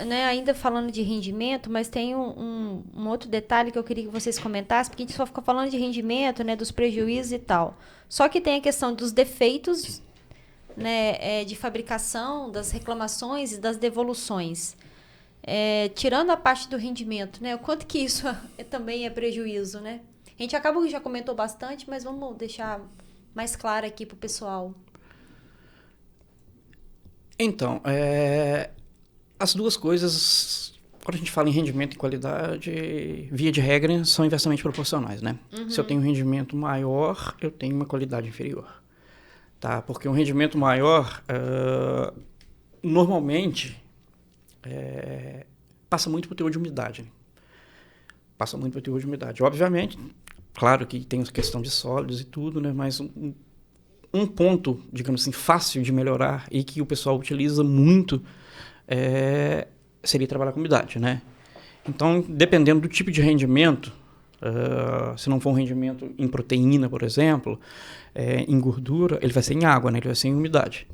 né, ainda falando de rendimento, mas tem um outro detalhe que eu queria que vocês comentassem, porque a gente só fica falando de rendimento, né, dos prejuízos e tal. Só que tem a questão dos defeitos, né, de fabricação, das reclamações e das devoluções. Tirando a parte do rendimento, né, o quanto que isso também é prejuízo, né? A gente acaba que já comentou bastante, mas vamos deixar mais claro aqui para o pessoal. Então, as duas coisas, quando a gente fala em rendimento e qualidade, via de regra, são inversamente proporcionais, né? Uhum. Se eu tenho um rendimento maior, eu tenho uma qualidade inferior. Tá? Porque um rendimento maior, normalmente, passa muito para o teor de umidade. Né? Passa muito para o teor de umidade. Obviamente, claro que tem a questão de sólidos e tudo, né? Mas um ponto, digamos assim, fácil de melhorar e que o pessoal utiliza muito seria trabalhar com umidade, né? Então, dependendo do tipo de rendimento, se não for um rendimento em proteína, por exemplo, em gordura, ele vai ser em água, né? Ele vai ser em umidade.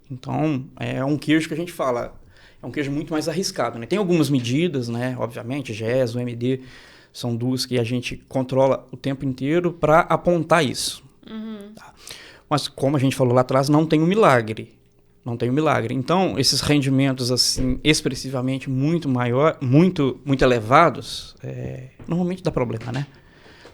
Então, é um queijo que a gente fala, é um queijo muito mais arriscado, né? Tem algumas medidas, né? Obviamente, GES, OMD, são duas que a gente controla o tempo inteiro para apontar isso. Uhum. Tá? Mas, como a gente falou lá atrás, não tem um milagre. Não tem um milagre. Então, esses rendimentos, assim, expressivamente muito elevados, normalmente dá problema, né?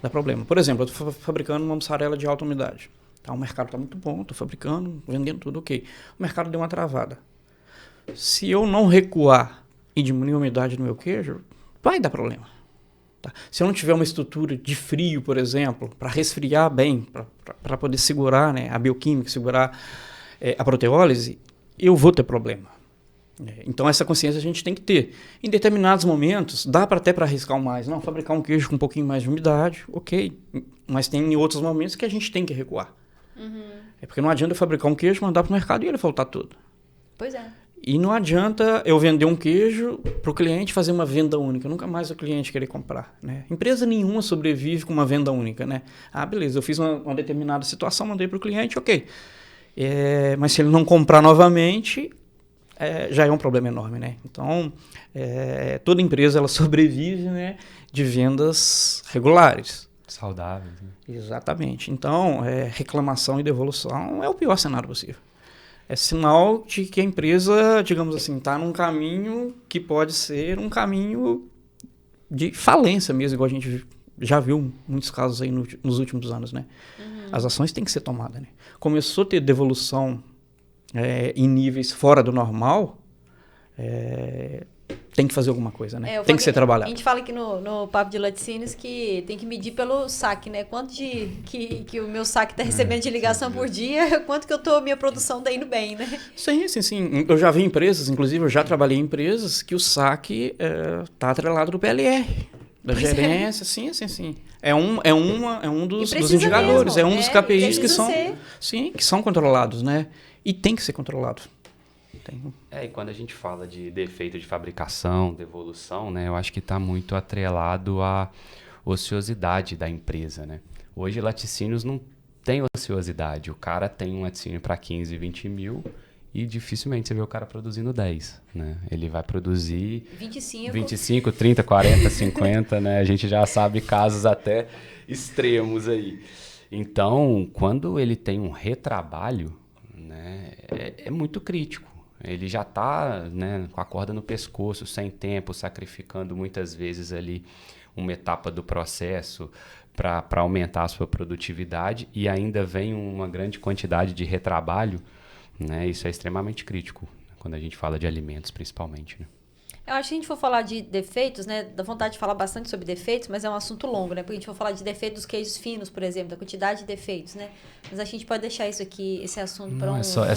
Dá problema. Por exemplo, eu estou fabricando uma mussarela de alta umidade. Tá, o mercado está muito bom, estou fabricando, vendendo tudo, ok. O mercado deu uma travada. Se eu não recuar e diminuir a umidade no meu queijo, vai dar problema. Tá? Se eu não tiver uma estrutura de frio, por exemplo, para resfriar bem, para poder segurar, né, a bioquímica, segurar a proteólise, eu vou ter problema. Então essa consciência a gente tem que ter. Em determinados momentos, dá até para arriscar mais. Não, fabricar um queijo com um pouquinho mais de umidade, ok. Mas tem outros momentos que a gente tem que recuar. É porque não adianta eu fabricar um queijo, mandar para o mercado e ele faltar tudo. Pois é. E não adianta eu vender um queijo para o cliente fazer uma venda única. Nunca mais o cliente querer comprar. Né? Empresa nenhuma sobrevive com uma venda única. Né? Ah, beleza, eu fiz uma determinada situação, mandei para o cliente, ok. Mas se ele não comprar novamente, já é um problema enorme. Né? Então, toda empresa ela sobrevive, né, de vendas regulares. Saudáveis. Né? Exatamente. Então, reclamação e devolução é o pior cenário possível. É sinal de que a empresa, digamos assim, está num caminho que pode ser um caminho de falência mesmo, igual a gente já viu muitos casos aí nos últimos anos, né? As ações têm que ser tomadas, né? Começou a ter devolução em níveis fora do normal, tem que fazer alguma coisa, né? Tem que ser trabalhado. A gente fala aqui no Papo de Laticínios que tem que medir pelo saque, né? Quanto que o meu saque está recebendo de ligação por dia, quanto que minha produção está indo bem, né? Sim. Eu já vi empresas, inclusive eu já trabalhei em empresas que o saque está atrelado do PLR, da gerência, sim. É um dos indicadores, mesmo, é um dos KPIs que são controlados, né? E tem que ser controlado. E quando a gente fala de defeito de fabricação, devolução, né, eu acho que está muito atrelado à ociosidade da empresa, né? Hoje, laticínios não tem ociosidade. O cara tem um laticínio para 15, 20 mil e dificilmente você vê o cara produzindo 10, né? Ele vai produzir 25, 30, 40, 50, né? A gente já sabe casos até extremos aí. Então, quando ele tem um retrabalho, né, é muito crítico. Ele já está, né, com a corda no pescoço, sem tempo, sacrificando muitas vezes ali uma etapa do processo para aumentar a sua produtividade e ainda vem uma grande quantidade de retrabalho, né? Isso é extremamente crítico, quando a gente fala de alimentos, principalmente, né? Eu acho que a gente for falar de defeitos, né? Dá vontade de falar bastante sobre defeitos, mas é um assunto longo, né? Porque a gente for falar de defeitos dos queijos finos, por exemplo, da quantidade de defeitos, né? Mas a gente pode deixar isso aqui, esse assunto para outro... É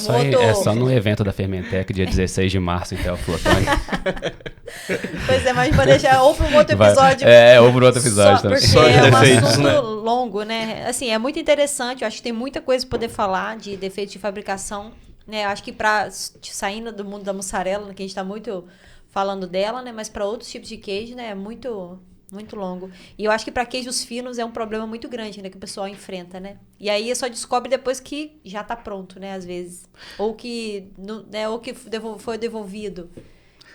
só no evento da Fermentec, dia 16 de março, em Teoflotone. Pois é, mas a gente pode deixar ou para um outro episódio. Ou para outro episódio também. Porque é um assunto longo, né? Assim, é muito interessante, eu acho que tem muita coisa para poder falar de defeitos de fabricação, né? Eu acho que saindo do mundo da mussarela, que a gente está muito falando dela, né? Mas para outros tipos de queijo, né? É muito, muito longo. E eu acho que para queijos finos é um problema muito grande, né? Que o pessoal enfrenta, né? E aí só descobre depois que já está pronto, né? Às vezes. Ou que foi devolvido.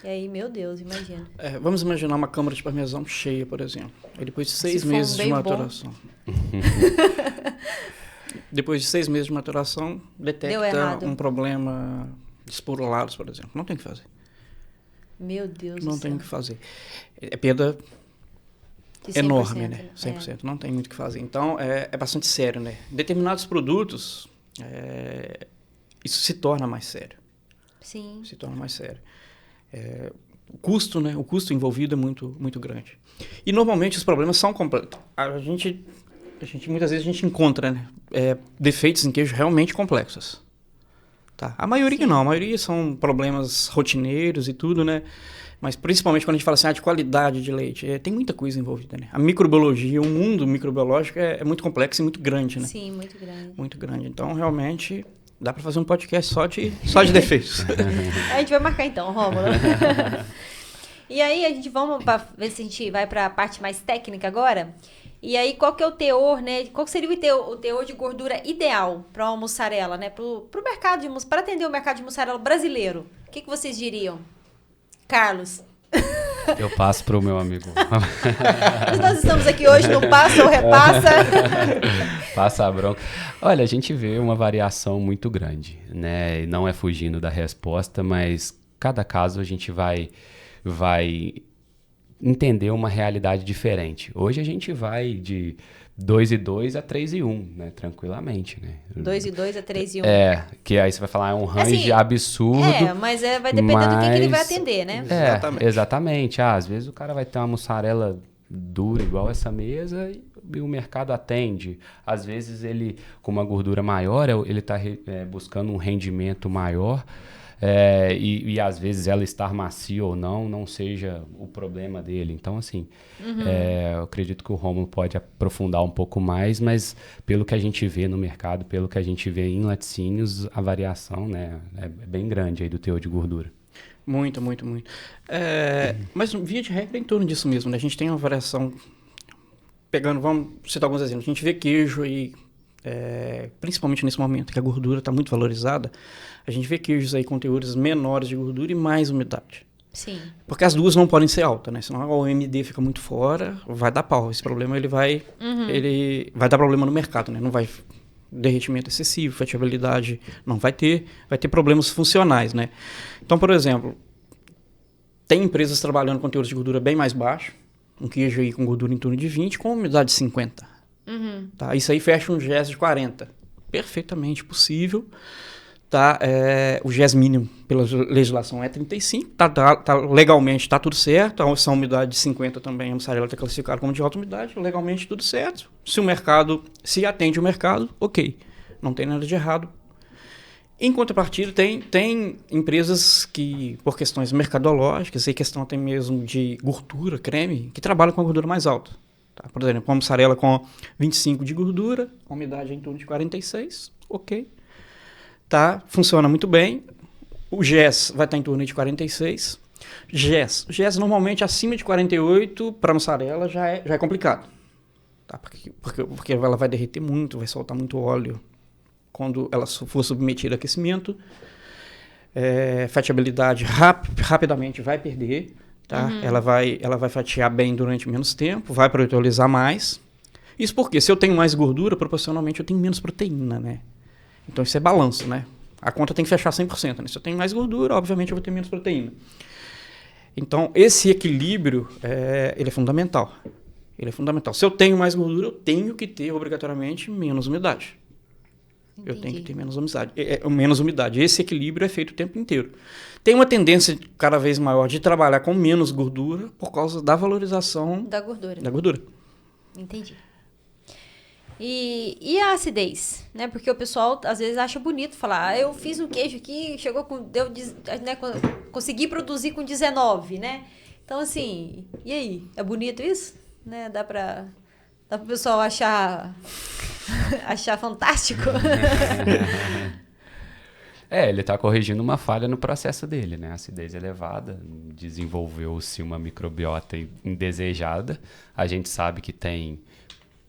E aí, meu Deus, imagina. Vamos imaginar uma câmara de parmesão cheia, por exemplo. E depois de 6 meses de maturação. Depois de 6 meses de maturação, detecta um problema de esporulados, por exemplo. Não tem o que fazer. Meu Deus do céu. Não tem o que fazer. É perda enorme, né? 100%. Não tem muito o que fazer. Então, é bastante sério, né? Determinados produtos, isso se torna mais sério. Sim. Se torna mais sério. O custo, né? O custo envolvido é muito, muito grande. E, normalmente, os problemas são complexos. Muitas vezes a gente encontra, né, defeitos em queijo realmente complexos. Tá. A maioria não, a maioria são problemas rotineiros e tudo, né? Mas principalmente quando a gente fala assim, de qualidade de leite, tem muita coisa envolvida, né? A microbiologia, o mundo microbiológico é muito complexo e muito grande, né? Sim, muito grande. Muito grande. Então, realmente, dá para fazer um podcast só de defeitos. A gente vai marcar então, Rômulo. E aí, vamos ver se a gente vai para a parte mais técnica agora. E aí, qual que é o teor, né? Qual seria o teor de gordura ideal para uma mussarela, né? Para atender o mercado de mussarela brasileiro. O que vocês diriam? Carlos? Eu passo para o meu amigo. Mas nós estamos aqui hoje no Passa ou Repassa. Passa a bronca. Olha, a gente vê uma variação muito grande, né? E não é fugindo da resposta, mas cada caso a gente vai entender uma realidade diferente. Hoje a gente vai de 2,2 a 3,1, né? Tranquilamente, né? 2,2 a 3,1. Que aí você vai falar, é um range assim, absurdo. Mas vai depender do que ele vai atender, né? Exatamente. Às vezes o cara vai ter uma mussarela dura igual essa mesa e o mercado atende. Às vezes ele, com uma gordura maior, ele está buscando um rendimento maior. E às vezes ela estar macia ou não seja o problema dele. Então, assim, eu acredito que o Rômulo pode aprofundar um pouco mais, mas pelo que a gente vê no mercado, pelo que a gente vê em laticínios, a variação, né, é bem grande aí do teor de gordura. Muito. Mas via de regra é em torno disso mesmo, né? A gente tem uma variação, vamos citar alguns exemplos, a gente vê queijo aí, principalmente nesse momento que a gordura está muito valorizada, a gente vê queijos aí com teores menores de gordura e mais umidade. Sim. Porque as duas não podem ser altas, né? Senão o OMD fica muito fora, vai dar pau. Esse problema ele vai dar problema no mercado, né? Não vai derretimento excessivo, fatiabilidade não vai ter problemas funcionais, né? Então, por exemplo, tem empresas trabalhando com teores de gordura bem mais baixo, um queijo aí com gordura em torno de 20, com umidade de 50. Tá? Isso aí fecha um GES de 40. Perfeitamente possível. Tá? O GES mínimo pela legislação é 35. Legalmente está tudo certo. Essa umidade de 50 também, a mussarela está classificada como de alta umidade. Legalmente tudo certo. Se atende o mercado, ok. Não tem nada de errado. Em contrapartida, tem empresas que, por questões mercadológicas e questão até mesmo de gordura, creme, que trabalham com a gordura mais alta. Tá? Por exemplo, uma mussarela com 25 de gordura, a umidade é em torno de 46, ok. Tá? Funciona muito bem. O GES vai estar em torno de 46. GES normalmente acima de 48 para mussarela já é complicado. Tá? Porque ela vai derreter muito, vai soltar muito óleo quando ela for submetida a aquecimento. Fatiabilidade rapidamente vai perder. Tá? Ela vai fatiar bem durante menos tempo, vai proteolizar mais. Isso porque se eu tenho mais gordura, proporcionalmente eu tenho menos proteína, né? Então isso é balanço, né? A conta tem que fechar 100%, né? Se eu tenho mais gordura, obviamente eu vou ter menos proteína. Então esse equilíbrio, ele é fundamental. Se eu tenho mais gordura, eu tenho que ter obrigatoriamente menos umidade. Entendi. Eu tenho que ter menos umidade. Esse equilíbrio é feito o tempo inteiro. Tem uma tendência cada vez maior de trabalhar com menos gordura por causa da valorização da gordura. Entendi. E a acidez, né? Porque o pessoal às vezes acha bonito falar, eu fiz um queijo aqui, consegui produzir com 19, né? Então assim, e aí? É bonito isso? Né? Dá pro pessoal achar fantástico? Ele está corrigindo uma falha no processo dele, né? Acidez elevada, desenvolveu-se uma microbiota indesejada. A gente sabe que tem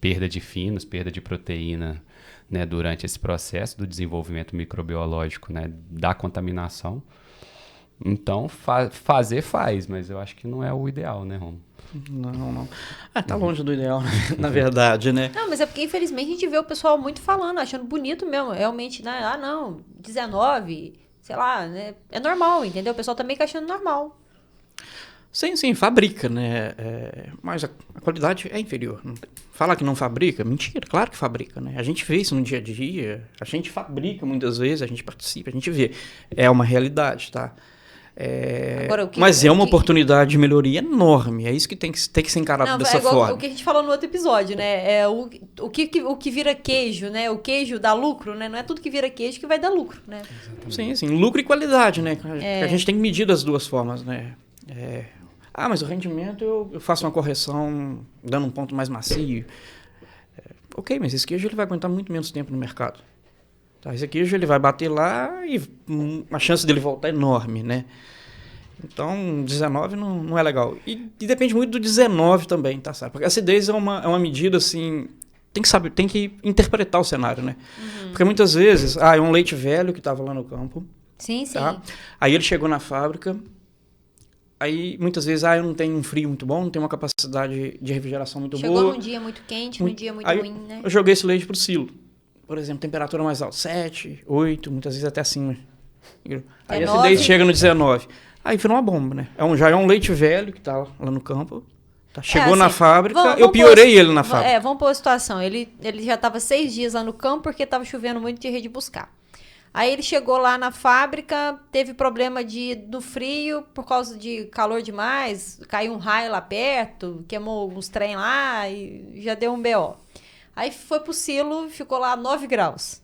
perda de finos, perda de proteína, né, durante esse processo do desenvolvimento microbiológico, né, da contaminação. Então, fazer faz, mas eu acho que não é o ideal, né, Romulo? Não. Tá longe do ideal, na verdade, né? Não, mas é porque, infelizmente, a gente vê o pessoal muito falando, achando bonito mesmo. Realmente, né? 19, sei lá, né? É normal, entendeu? O pessoal também tá achando normal. Sim, fabrica, né? Mas a qualidade é inferior. Falar que não fabrica, mentira, claro que fabrica, né? A gente vê isso no dia a dia, a gente fabrica muitas vezes, a gente participa, a gente vê. É uma realidade, tá? Agora, mas é uma oportunidade de melhoria enorme. É isso que tem que ser encarado dessa forma. O que a gente falou no outro episódio, né? O que vira queijo, né? O queijo dá lucro, né? Não é tudo que vira queijo que vai dar lucro, né? Sim, lucro e qualidade, né? A gente tem que medir das duas formas, né? Mas o rendimento eu faço uma correção dando um ponto mais macio. Ok, mas esse queijo ele vai aguentar muito menos tempo no mercado. Tá? Esse queijo ele vai bater lá e a chance dele voltar é enorme, né? Então, 19 não é legal. E depende muito do 19 também, tá certo? Porque a acidez é uma medida assim, tem que interpretar o cenário, né? Porque muitas vezes, é um leite velho que estava lá no campo. Sim. Tá? Aí ele chegou na fábrica. Aí, muitas vezes, eu não tenho um frio muito bom, não tenho uma capacidade de refrigeração muito boa. Chegou num dia muito quente, num dia muito ruim, né? Eu joguei esse leite pro silo. Por exemplo, temperatura mais alta, 7, 8, muitas vezes até acima. Aí a acidez chega no 19. Aí virou uma bomba, né? Já é um leite velho que tá lá no campo. Tá, chegou assim, na fábrica, eu piorei ele na fábrica. Vamos pôr a situação. Ele já estava 6 dias lá no campo porque estava chovendo muito de rede buscar. Aí ele chegou lá na fábrica, teve problema do frio por causa de calor demais, caiu um raio lá perto, queimou uns trem lá e já deu um BO. Aí foi pro silo, ficou lá 9 graus.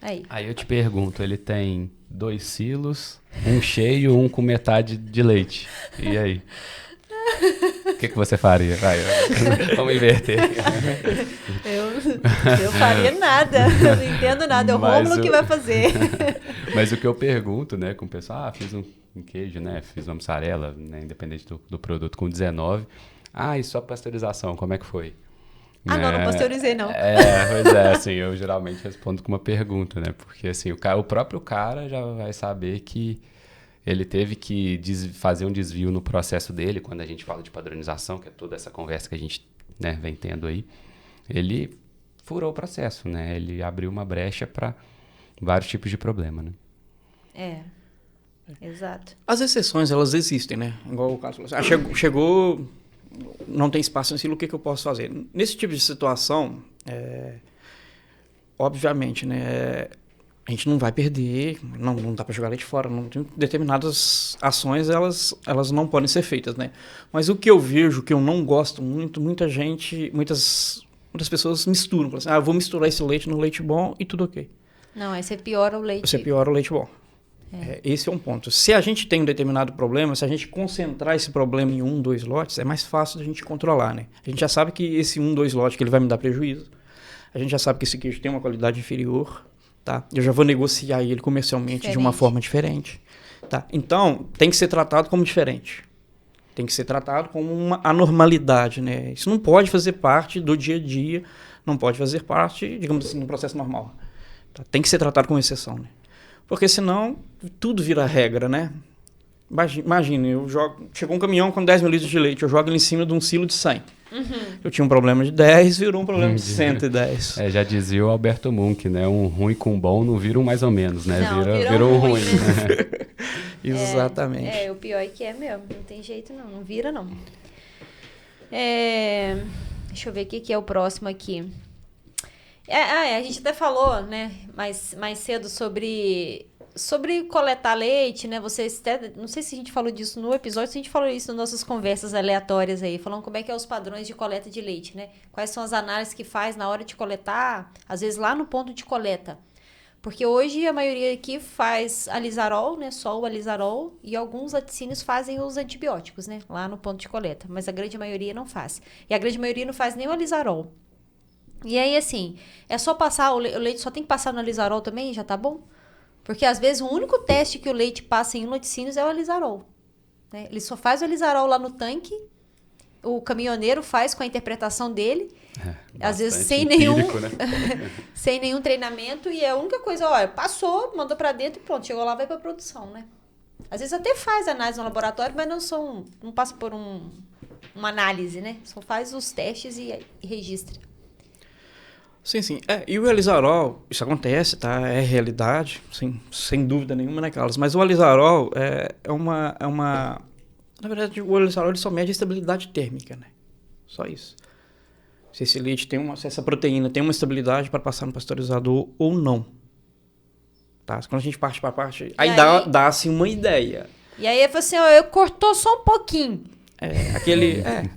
Aí eu te pergunto, ele tem 2 silos, um cheio, um com metade de leite. E aí? O que você faria? Vamos inverter. Eu faria nada. Eu não entendo nada. É o Rômulo que vai fazer. Mas o que eu pergunto, né, com o pessoal, fiz um queijo, né, fiz uma mussarela, né, independente do produto, com 19. E só pasteurização, como é que foi? Não pasteurizei, não. Pois é, assim, eu geralmente respondo com uma pergunta, né, porque assim, o próprio cara já vai saber que ele teve que fazer um desvio no processo dele, quando a gente fala de padronização, que é toda essa conversa que a gente, né, vem tendo aí. Ele furou o processo, né? Ele abriu uma brecha para vários tipos de problema, né? Exato. As exceções, elas existem, né? Igual o caso. Chegou, não tem espaço no silo, o que eu posso fazer? Nesse tipo de situação, obviamente, né? A gente não vai perder, não dá para jogar leite fora. Determinadas ações, elas não podem ser feitas, né? Mas o que eu vejo, que eu não gosto muito, muitas pessoas misturam. Falam assim, eu vou misturar esse leite no leite bom e tudo ok. Não, aí você piora o leite. Você piora o leite bom. Esse é um ponto. Se a gente tem um determinado problema, se a gente concentrar esse problema em 1, 2 lotes, é mais fácil da gente controlar, né? A gente já sabe que esse 1, 2 lotes que ele vai me dar prejuízo. A gente já sabe que esse queijo tem uma qualidade inferior. Tá? Eu já vou negociar ele comercialmente de uma forma diferente. Tá? Então, tem que ser tratado como diferente. Tem que ser tratado como uma anormalidade. Né? Isso não pode fazer parte do dia a dia, não pode fazer parte, digamos assim, do processo normal. Tá? Tem que ser tratado como exceção. Né? Porque senão, tudo vira regra. Né? Imagina, chegou um caminhão com 10 mil litros de leite, eu jogo ele em cima de um silo de 100. Eu tinha um problema de 10, virou um problema de 110. Já dizia o Alberto Munk, né? Um ruim com bom não vira um mais ou menos, né? Não, vira um ruim. Né? Exatamente. O pior é que é mesmo. Não tem jeito não vira não. Deixa eu ver o que é o próximo aqui. A gente até falou, né, mais cedo sobre coletar leite, né? Vocês até, não sei se a gente falou disso no episódio, se a gente falou isso nas nossas conversas aleatórias aí, falando como é que é os padrões de coleta de leite, né? Quais são as análises que faz na hora de coletar, às vezes lá no ponto de coleta. Porque hoje a maioria aqui faz alizarol, né? Só o alizarol, e alguns laticínios fazem os antibióticos, né? Lá no ponto de coleta, mas a grande maioria não faz. E a grande maioria não faz nem o alizarol. E aí, assim, é só passar, o leite só tem que passar no alizarol também, já tá bom? Porque, às vezes, o único teste que o leite passa em laticínios é o alizarol. Né? Ele só faz o alizarol lá no tanque, o caminhoneiro faz com a interpretação dele, às vezes sem empírico, né? sem nenhum treinamento, e a única coisa, passou, mandou pra dentro e pronto, chegou lá, vai pra produção, né? Às vezes até faz análise no laboratório, mas não passa por uma análise, né? Só faz os testes e registra. Sim. E o alizarol, isso acontece, tá? É realidade, sem dúvida nenhuma, né, Carlos? Mas o alizarol é uma... Na verdade, o alizarol ele só mede a estabilidade térmica, né? Só isso. Se esse leite se essa proteína tem uma estabilidade para passar no pasteurizador ou não. Tá? Quando a gente parte para parte, aí dá-se uma ideia. E aí ele falou assim, eu cortou só um pouquinho.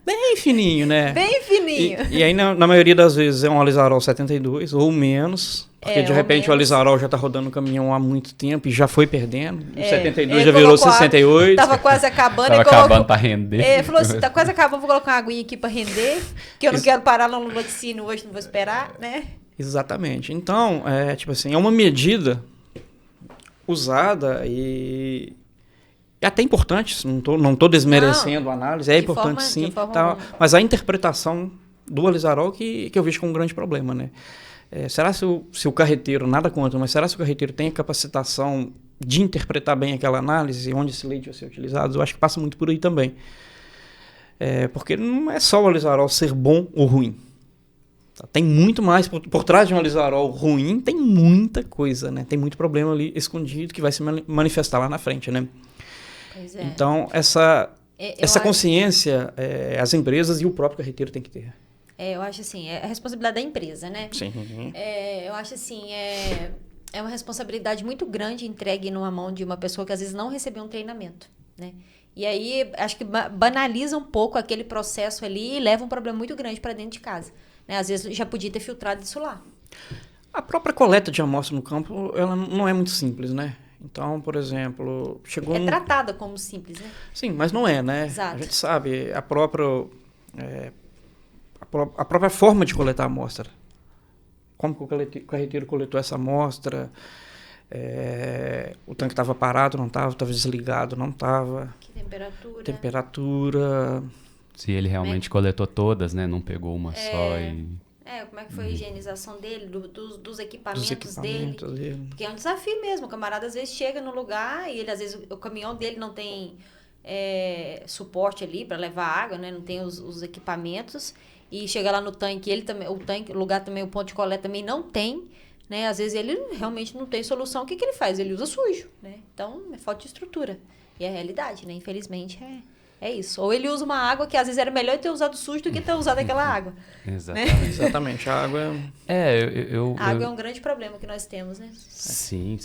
Bem fininho, né? Bem fininho. E aí, na maioria das vezes, é um alizarol 72 ou menos. Porque, de repente, o alizarol já está rodando no caminhão há muito tempo e já foi perdendo. O 72 já virou 68. Tava quase acabando. Tava acabando para render. Ele falou assim, tá quase acabando, vou colocar uma aguinha aqui para render, que eu não quero parar no laticínio hoje, não vou esperar, né? Exatamente. Então, é uma medida usada e... É até importante, não tô desmerecendo a análise, importante sim, mas a interpretação do alizarol que eu vejo como um grande problema, né? Será se o carreteiro, nada contra, mas será se o carreteiro tem a capacitação de interpretar bem aquela análise, onde esse leite vai ser utilizado? Eu acho que passa muito por aí também. Porque não é só o alizarol ser bom ou ruim. Tem muito mais por trás de um alizarol ruim, tem muita coisa, né? Tem muito problema ali escondido que vai se manifestar lá na frente, né? Pois é. Então, essa Eu consciência, as empresas e o próprio carreteiro tem que ter. eu acho assim, é a responsabilidade da empresa, né? Sim. Eu acho assim, é uma responsabilidade muito grande entregue numa mão de uma pessoa que às vezes não recebeu um treinamento, né? E aí, acho que banaliza um pouco aquele processo ali e leva um problema muito grande para dentro de casa, né? Às vezes já podia ter filtrado isso lá. A própria coleta de amostra no campo, ela não é muito simples, né? Então, por exemplo, chegou É tratada como simples, né? Sim, mas não é, né? Exato. A gente sabe, a própria forma de coletar a amostra. Como que o carreteiro coletou essa amostra, o tanque estava parado, não estava desligado, não estava. Que temperatura. Temperatura. Se ele realmente coletou todas, né? Não pegou uma só e... Como é que foi a higienização dele, dos equipamentos, dele. Porque é um desafio mesmo. O camarada às vezes chega no lugar e ele, às vezes, o caminhão dele não tem suporte ali para levar água, né? Não tem os equipamentos. E chega lá no tanque, o lugar também, o ponto de coleta também não tem, né? Às vezes ele realmente não tem solução. O que ele faz? Ele usa sujo, né? Então, é falta de estrutura. E é a realidade, né? Infelizmente, é isso. Ou ele usa uma água que às vezes era melhor ter usado sujo do que ter usado aquela água. Exatamente. Né? Exatamente. A água A água é um grande problema que nós temos, né? Sim.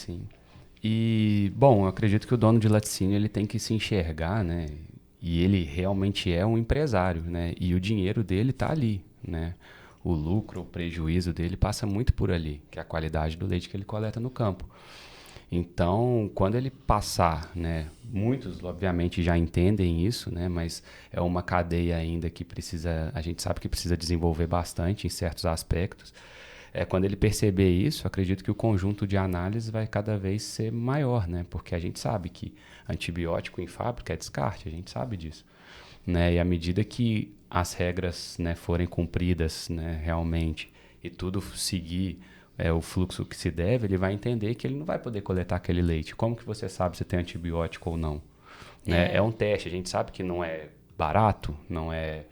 E, bom, eu acredito que o dono de laticínio ele tem que se enxergar, né? E ele realmente é um empresário, né? E o dinheiro dele está ali, né? O lucro, o prejuízo dele passa muito por ali, que é a qualidade do leite que ele coleta no campo. Então, quando ele passar, né, muitos obviamente já entendem isso, né, mas é uma cadeia ainda que a gente sabe que precisa desenvolver bastante em certos aspectos. Quando ele perceber isso, acredito que o conjunto de análises vai cada vez ser maior, né, porque a gente sabe que antibiótico em fábrica é descarte, a gente sabe disso, né, e à medida que as regras, né, forem cumpridas, né, realmente, e tudo seguir o fluxo que se deve, ele vai entender que ele não vai poder coletar aquele leite. Como que você sabe se tem antibiótico ou não? Né? É um teste, a gente sabe que não é barato, não é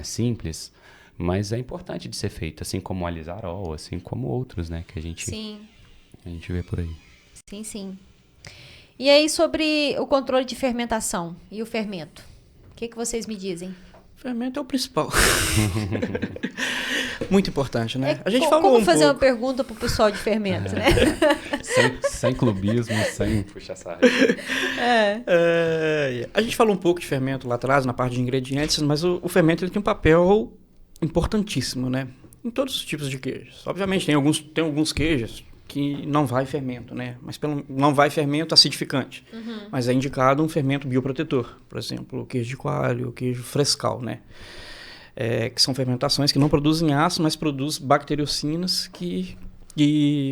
simples, mas é importante de ser feito, assim como o alizarol, assim como outros, né, que a gente vê por aí. Sim. E aí, sobre o controle de fermentação e o fermento, o que vocês me dizem? O fermento é o principal. Muito importante, né? A gente falou como fazer uma pergunta pro pessoal de fermento, né? Sem clubismo, sem puxar sarro. A gente falou um pouco de fermento lá atrás, na parte de ingredientes, mas o fermento ele tem um papel importantíssimo, né? Em todos os tipos de queijos. Obviamente, tem alguns queijos que não vai fermento, né? Mas não vai fermento acidificante. Uhum. Mas é indicado um fermento bioprotetor. Por exemplo, o queijo de coalho, o queijo frescal, né? Que são fermentações que não produzem ácido, mas produzem bacteriocinas que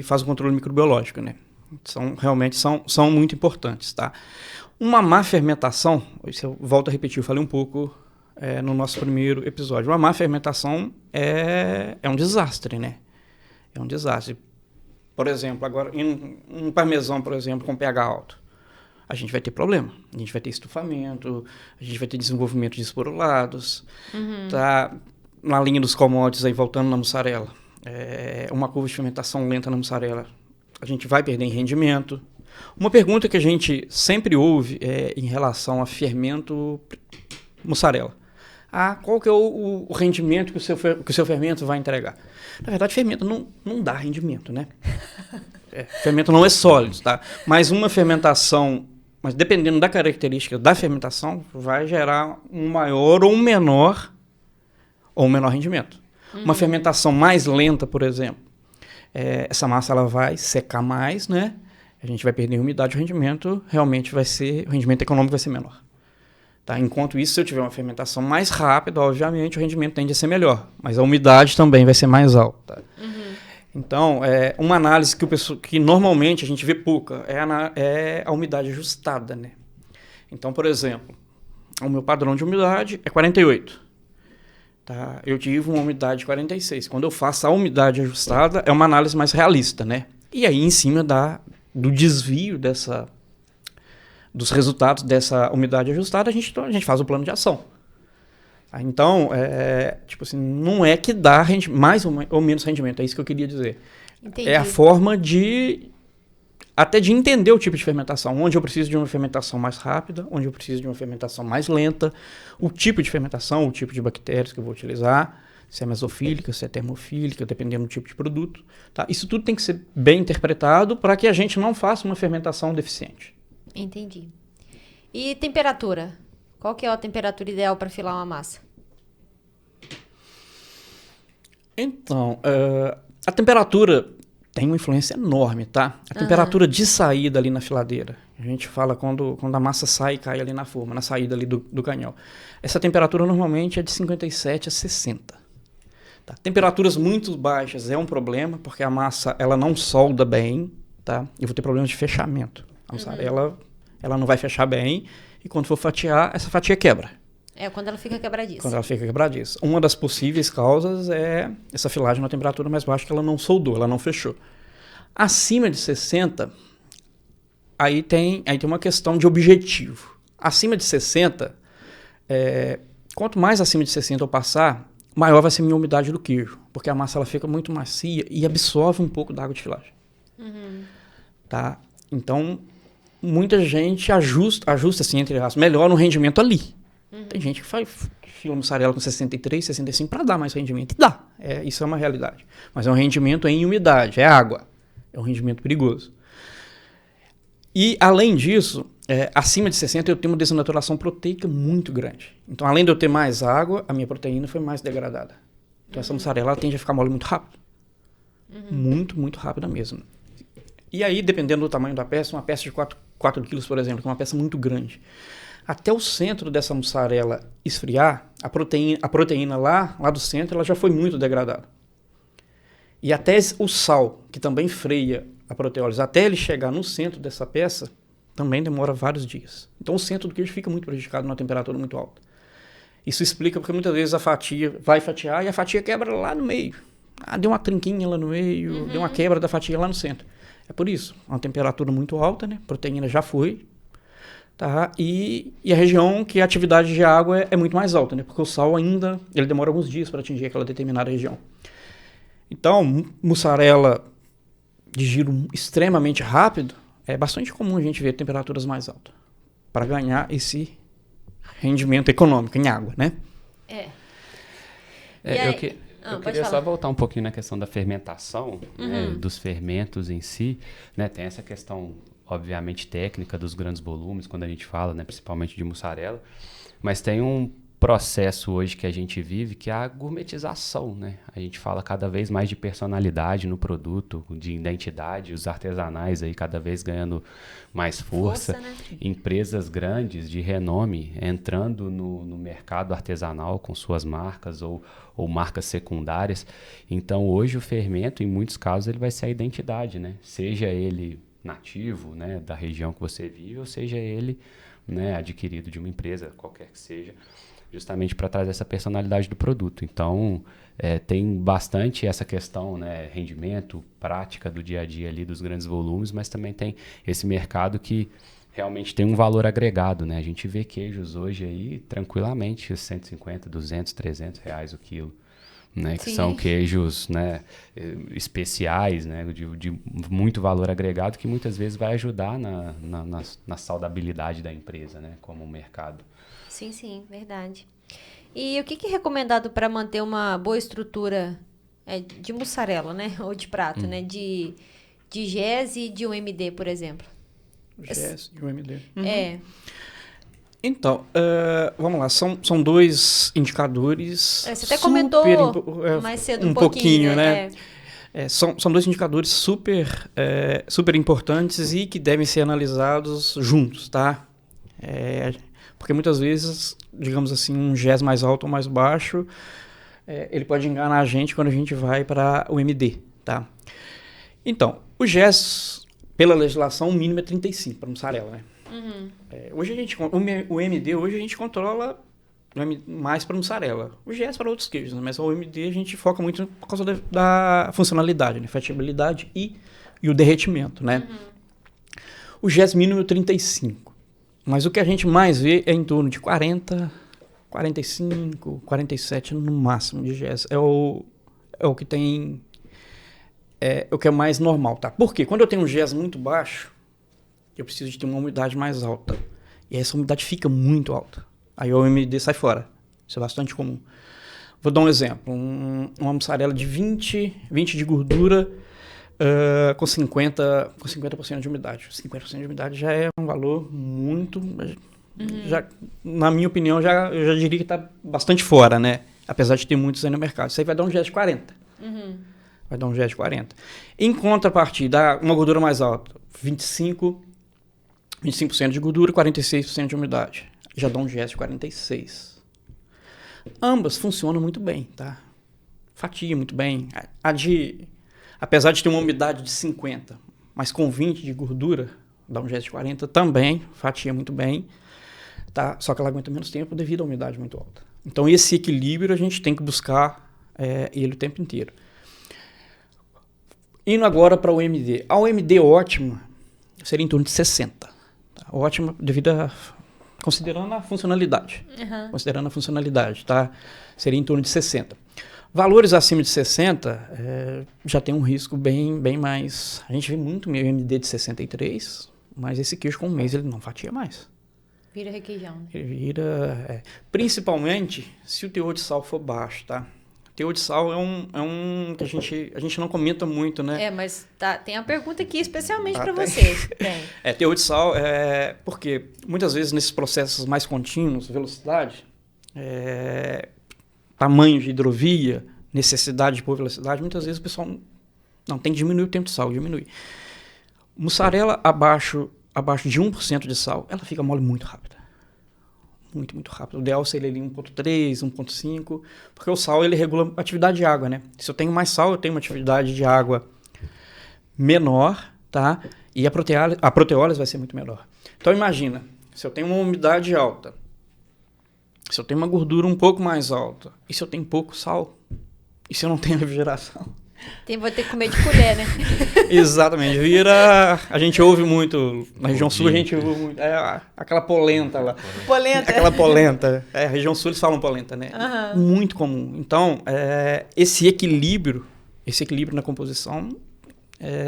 fazem o controle microbiológico, né? Realmente são muito importantes, tá? Uma má fermentação, isso eu volto a repetir, eu falei um pouco no nosso primeiro episódio. Uma má fermentação é um desastre, né? É um desastre. Por exemplo, agora, em um parmesão, por exemplo, com pH alto, a gente vai ter problema. A gente vai ter estufamento, a gente vai ter desenvolvimento de esporulados. Uhum. Tá? Na linha dos commodities, aí, voltando na mussarela, uma curva de fermentação lenta na mussarela, a gente vai perder em rendimento. Uma pergunta que a gente sempre ouve é em relação a fermento mussarela. Qual que é o rendimento que o seu fermento vai entregar? Na verdade, fermento não dá rendimento, né? Fermento não é sólido, tá? Mas uma fermentação, mas dependendo da característica da fermentação, vai gerar um maior ou um menor rendimento. Uhum. Uma fermentação mais lenta, por exemplo, essa massa ela vai secar mais, né? A gente vai perder umidade, o rendimento o rendimento econômico vai ser menor. Tá? Enquanto isso, se eu tiver uma fermentação mais rápida, obviamente o rendimento tende a ser melhor, mas a umidade também vai ser mais alta. Uhum. Então, uma análise que normalmente a gente vê pouca é a umidade ajustada, né? Então, por exemplo, o meu padrão de umidade é 48. Tá? Eu tive uma umidade de 46. Quando eu faço a umidade ajustada, é uma análise mais realista, né? E aí, em cima do desvio dos resultados dessa umidade ajustada, a gente faz o plano de ação. Então, tipo assim, não é que dá mais ou menos rendimento, é isso que eu queria dizer. Entendi. É a forma de até de entender o tipo de fermentação, onde eu preciso de uma fermentação mais rápida, onde eu preciso de uma fermentação mais lenta, o tipo de fermentação, o tipo de bactérias que eu vou utilizar, se é mesofílica, se é termofílica, dependendo do tipo de produto. Tá? Isso tudo tem que ser bem interpretado para que a gente não faça uma fermentação deficiente. Entendi. E temperatura? Qual que é a temperatura ideal para filar uma massa? Então, a temperatura tem uma influência enorme, tá? A temperatura de saída ali na filadeira. A gente fala quando a massa sai e cai ali na forma, na saída ali do canhão. Essa temperatura normalmente é de 57 a 60. Tá? Temperaturas muito baixas é um problema, porque a massa ela não solda bem, tá? Eu vou ter problemas de fechamento. A mussarela, ela não vai fechar bem, e quando for fatiar, essa fatia quebra. É, quando ela fica quebradiça. Quando ela fica quebradiça. Uma das possíveis causas é essa filagem na temperatura mais baixa, que ela não soldou, ela não fechou. Acima de 60, aí tem uma questão de objetivo. Acima de 60, quanto mais acima de 60 eu passar, maior vai ser a minha umidade do queijo, porque a massa ela fica muito macia e absorve um pouco da água de filagem. Tá? Então, muita gente ajusta assim, entre aspas, melhora o rendimento ali. Tem gente que fila mussarela com 63, 65 para dar mais rendimento. E dá. Isso é uma realidade. Mas é um rendimento em umidade, é água. É um rendimento perigoso. E, além disso, acima de 60 eu tenho uma desnaturação proteica muito grande. Então, além de eu ter mais água, a minha proteína foi mais degradada. Então, essa mussarela tende a ficar mole muito rápido. Muito, muito rápida mesmo. E aí, dependendo do tamanho da peça, uma peça de 4 quilos, por exemplo, que é uma peça muito grande. Até o centro dessa mussarela esfriar, a proteína lá do centro ela já foi muito degradada. E até o sal, que também freia a proteólise, até ele chegar no centro dessa peça, também demora vários dias. Então o centro do queijo fica muito prejudicado numa temperatura muito alta. Isso explica porque muitas vezes a fatia vai fatiar e a fatia quebra lá no meio. Deu uma trinquinha lá no meio, deu uma quebra da fatia lá no centro. É por isso, uma temperatura muito alta, né? A proteína já foi. Tá? E a região que a atividade de água é muito mais alta, né? Porque o sal ainda ele demora alguns dias para atingir aquela determinada região. Então, mussarela de giro extremamente rápido, é bastante comum a gente ver temperaturas mais altas para ganhar esse rendimento econômico em água, né? Eu queria só voltar um pouquinho na questão da fermentação, né, dos fermentos em si, né? Tem essa questão obviamente técnica dos grandes volumes, quando a gente fala, né, principalmente de mussarela, mas tem um processo hoje que a gente vive que é a gourmetização, né? A gente fala cada vez mais de personalidade no produto, de identidade, os artesanais aí cada vez ganhando mais força, né? Empresas grandes de renome entrando no mercado artesanal com suas marcas ou marcas secundárias. Então hoje o fermento, em muitos casos, ele vai ser a identidade, né? Seja ele nativo, né, da região que você vive, ou seja ele, né, adquirido de uma empresa, qualquer que seja, justamente para trazer essa personalidade do produto. Então, tem bastante essa questão, né, rendimento, prática do dia a dia ali dos grandes volumes, mas também tem esse mercado que realmente tem um valor agregado, né? A gente vê queijos hoje aí tranquilamente 150, 200, 300 reais o quilo. Né, que são queijos, né, especiais, né, de muito valor agregado, que muitas vezes vai ajudar na saudabilidade da empresa, né, como mercado. Sim, verdade. E o que é recomendado para manter uma boa estrutura de mussarela, né, ou de prato, né, de GES e de UMD, por exemplo? GES e UMD. Então, vamos lá, são dois indicadores. Você até comentou mais cedo um pouquinho, né? São dois indicadores super importantes e que devem ser analisados juntos, tá? Porque muitas vezes, digamos assim, um GES mais alto ou mais baixo, ele pode enganar a gente quando a gente vai para o MD, tá? Então, o GES, pela legislação, o mínimo é 35 para mussarela, né? Hoje o MD hoje a gente controla mais para mussarela. O GES para outros queijos, né? Mas o MD a gente foca muito por causa da funcionalidade, né? Fatiabilidade e o derretimento, né? O GES mínimo é 35. Mas o que a gente mais vê é em torno de 40, 45, 47 no máximo de GES. É o que tem é o que é mais normal, tá? Por quê? Quando eu tenho um GES muito baixo, eu preciso de ter uma umidade mais alta. E essa umidade fica muito alta. Aí o OMD sai fora. Isso é bastante comum. Vou dar um exemplo. Uma mussarela de 20 de gordura com 50% de umidade. 50% de umidade já é um valor muito... Já, na minha opinião, eu já diria que está bastante fora, né? Apesar de ter muitos aí no mercado. Isso aí vai dar um GES de 40. Vai dar um GES de 40. Em contrapartida, uma gordura mais alta, 25% de gordura, 46% de umidade. Já dá um GES de 46. Ambas funcionam muito bem, tá? Fatia muito bem. Apesar de ter uma umidade de 50, mas com 20 de gordura, dá um GES de 40 também, fatia muito bem. Tá? Só que ela aguenta menos tempo devido à umidade muito alta. Então, esse equilíbrio a gente tem que buscar ele o tempo inteiro. Indo agora para o OMD. A OMD ótima seria em torno de 60. Tá? Ótima considerando a funcionalidade. Considerando a funcionalidade, tá? Seria em torno de 60. Valores acima de 60 já tem um risco bem mais... A gente vê muito OMD de 63, mas esse queijo com um mês ele não fatia mais. Vira requeijão. Né? Ele vira... principalmente se o teor de sal for baixo, tá? O teor de sal é um que a gente não comenta muito, né? Mas tem a pergunta aqui especialmente para vocês. Tem. Teor de sal porque muitas vezes nesses processos mais contínuos, velocidade, tamanho de hidrovia, necessidade de pôr velocidade, muitas vezes o pessoal não tem que diminuir o tempo de sal, diminui. Mussarela abaixo de 1% de sal, ela fica mole muito rápida. Muito, muito rápido. O ideal seria ali 1.3, 1.5, porque o sal ele regula a atividade de água, né? Se eu tenho mais sal, eu tenho uma atividade de água menor, tá? E a proteólise vai ser muito menor. Então imagina, se eu tenho uma umidade alta, se eu tenho uma gordura um pouco mais alta, e se eu tenho pouco sal, e se eu não tenho refrigeração? Vou ter que comer de colher, né? Exatamente. A gente ouve muito, na região sul a gente ouve muito, aquela polenta lá. Polenta. Aquela polenta. A região sul eles falam polenta, né? Muito comum. Então, esse equilíbrio na composição,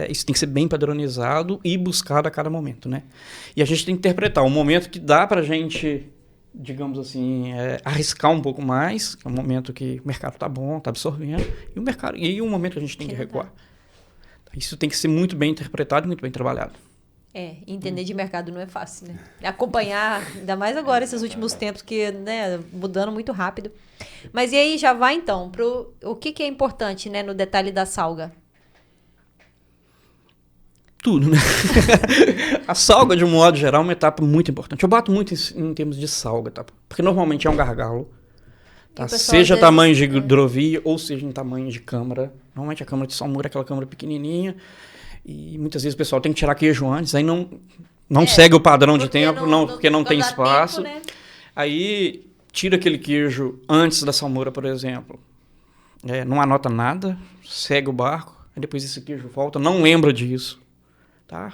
isso tem que ser bem padronizado e buscado a cada momento, né? E a gente tem que interpretar o momento que dá pra gente, digamos assim, arriscar um pouco mais, que é um momento que o mercado está bom, está absorvendo, e um momento que a gente tem que recuar. Isso tem que ser muito bem interpretado e muito bem trabalhado. Entender de mercado não é fácil, né? Acompanhar, ainda mais agora, esses últimos tempos, que, né, mudando muito rápido. Mas e aí, já vai então, o que é importante, né, no detalhe da salga? Tudo, né? A salga, de um modo geral, é uma etapa muito importante. Eu bato muito em termos de salga, tá? Porque normalmente é um gargalo, tá? Seja tamanho de hidrovia ou seja em tamanho de câmara. Normalmente a câmara de salmoura é aquela câmara pequenininha e muitas vezes o pessoal tem que tirar queijo antes, aí não segue o padrão de tempo, porque não tem espaço. Tempo, né? Aí tira aquele queijo antes da salmoura, por exemplo. Não anota nada, segue o barco, aí depois esse queijo volta, não lembra disso. Tá?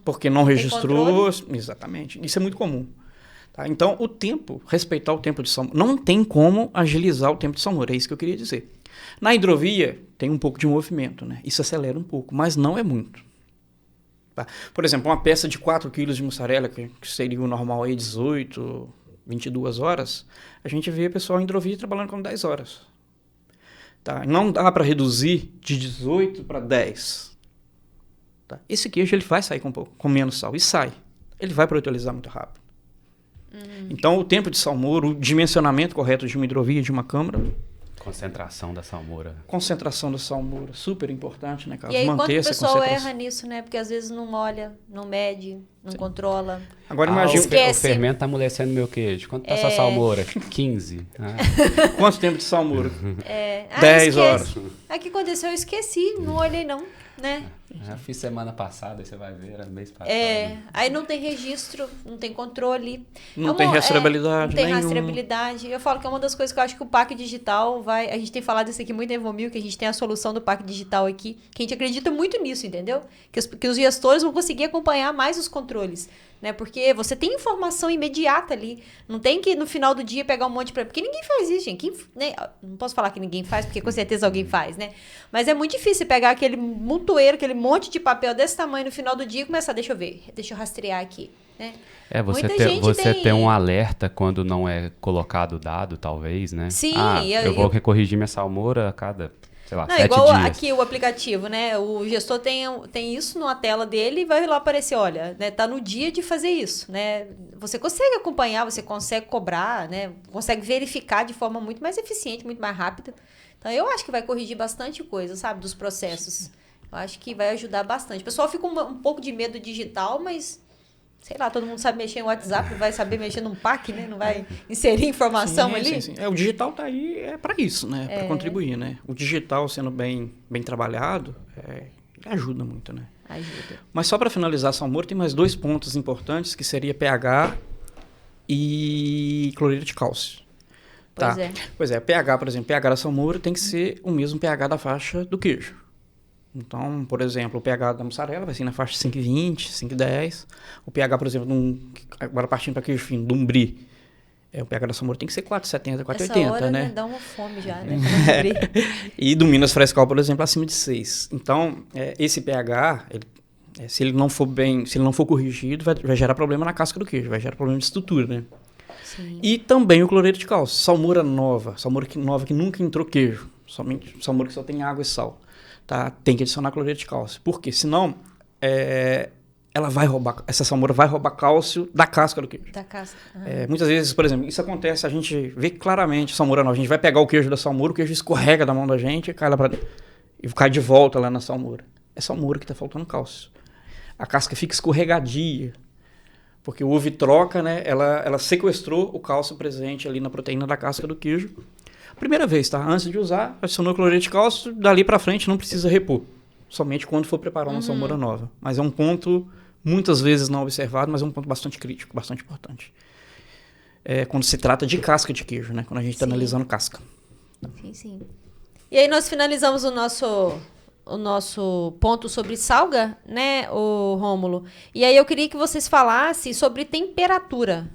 Porque não registrou. Exatamente. Isso é muito comum. Tá? Então, respeitar o tempo de salmoura. Não tem como agilizar o tempo de salmoura, é isso que eu queria dizer. Na hidrovia, tem um pouco de movimento, né? Isso acelera um pouco, mas não é muito. Tá? Por exemplo, uma peça de 4 kg de mussarela, que seria o normal aí 18, 22 horas, a gente vê o pessoal em hidrovia trabalhando com 10 horas. Tá? Não dá para reduzir de 18 para 10. Esse queijo ele vai sair com menos sal. E sai. Ele vai proteinizar muito rápido. Então, o tempo de salmoura, o dimensionamento correto de uma hidrovia, de uma câmara... Concentração da salmoura. Super importante, né, Carlos? E aí, manter quanto o pessoal erra nisso, né? Porque às vezes não molha, não mede, não controla. Agora imagina... O fermento está amolecendo meu queijo. Quanto está essa salmoura? 15. Quanto tempo de salmoura? 10 horas. O que aconteceu? Eu esqueci, não olhei não, né? Já fiz semana passada, você vai ver, era mês passado. Aí não tem registro, não tem controle. Não tem rastreabilidade. Não tem rastreabilidade. Eu falo que é uma das coisas que eu acho que o PAC Digital vai... A gente tem falado isso aqui muito em Evomil, que a gente tem a solução do PAC Digital aqui, que a gente acredita muito nisso, entendeu? Que os gestores vão conseguir acompanhar mais os controles controles, né? Porque você tem informação imediata ali. Não tem que no final do dia pegar um monte para... Porque ninguém faz isso, gente. Né? Não posso falar que ninguém faz, porque com certeza alguém faz, né? Mas é muito difícil pegar aquele montoeiro, aquele monte de papel desse tamanho no final do dia e começar, deixa eu ver, deixa eu rastrear aqui, né? Você tem um alerta quando não é colocado o dado, talvez, né? Sim. Eu vou corrigir minha salmoura a cada, sei lá, não, 7 igual dias. Aqui o aplicativo, né? O gestor tem isso na tela dele e vai lá aparecer, olha, né? Tá no dia de fazer isso, né? Você consegue acompanhar, você consegue cobrar, né? Consegue verificar de forma muito mais eficiente, muito mais rápida. Então, eu acho que vai corrigir bastante coisa, sabe? Dos processos. Eu acho que vai ajudar bastante. O pessoal fica um pouco de medo digital, mas... Sei lá, todo mundo sabe mexer em WhatsApp, vai saber mexer num PAC, né? Não vai inserir informação ali. Sim. O digital tá aí para isso, né? Para contribuir, né? O digital sendo bem trabalhado, ajuda muito, né? Ajuda. Mas só para finalizar a salmoura, tem mais 2 pontos importantes, que seria pH e cloreto de cálcio. Pois é, pH, por exemplo, pH da salmoura tem que ser o mesmo pH da faixa do queijo. Então, por exemplo, o pH da mussarela vai ser na faixa 5,20, 5,10. O pH, por exemplo, agora partindo para queijo fino, do brie, o pH da salmoura tem que ser 4,70, 4,80, Essa hora, né? Dá uma fome já, né? E do Minas Frescal, por exemplo, acima de 6. Então, esse pH, se ele não for corrigido, vai gerar problema na casca do queijo, vai gerar problema de estrutura, né? Sim. E também o cloreto de cálcio. Salmoura nova que nunca entrou queijo, somente salmoura que só tem água e sal. Tá? Tem que adicionar cloreto de cálcio. Porque senão essa salmoura vai roubar cálcio da casca do queijo. Da casca. Muitas vezes, por exemplo, isso acontece, a gente vê claramente salmoura nova. A gente vai pegar o queijo da salmoura, o queijo escorrega da mão da gente e cai lá pra dentro. E cai de volta lá na salmoura. É salmoura que está faltando cálcio. A casca fica escorregadia. Porque o UV troca, né? Ela sequestrou o cálcio presente ali na proteína da casca do queijo. Primeira vez, tá? Antes de usar, adicionou cloreto de cálcio, dali para frente não precisa repor. Somente quando for preparar uma salmoura nova. Mas é um ponto, muitas vezes não observado, mas é um ponto bastante crítico, bastante importante. Quando se trata de casca de queijo, né? Quando a gente está analisando casca. Sim. E aí nós finalizamos o nosso ponto sobre salga, né, o Rômulo? E aí eu queria que vocês falassem sobre temperatura.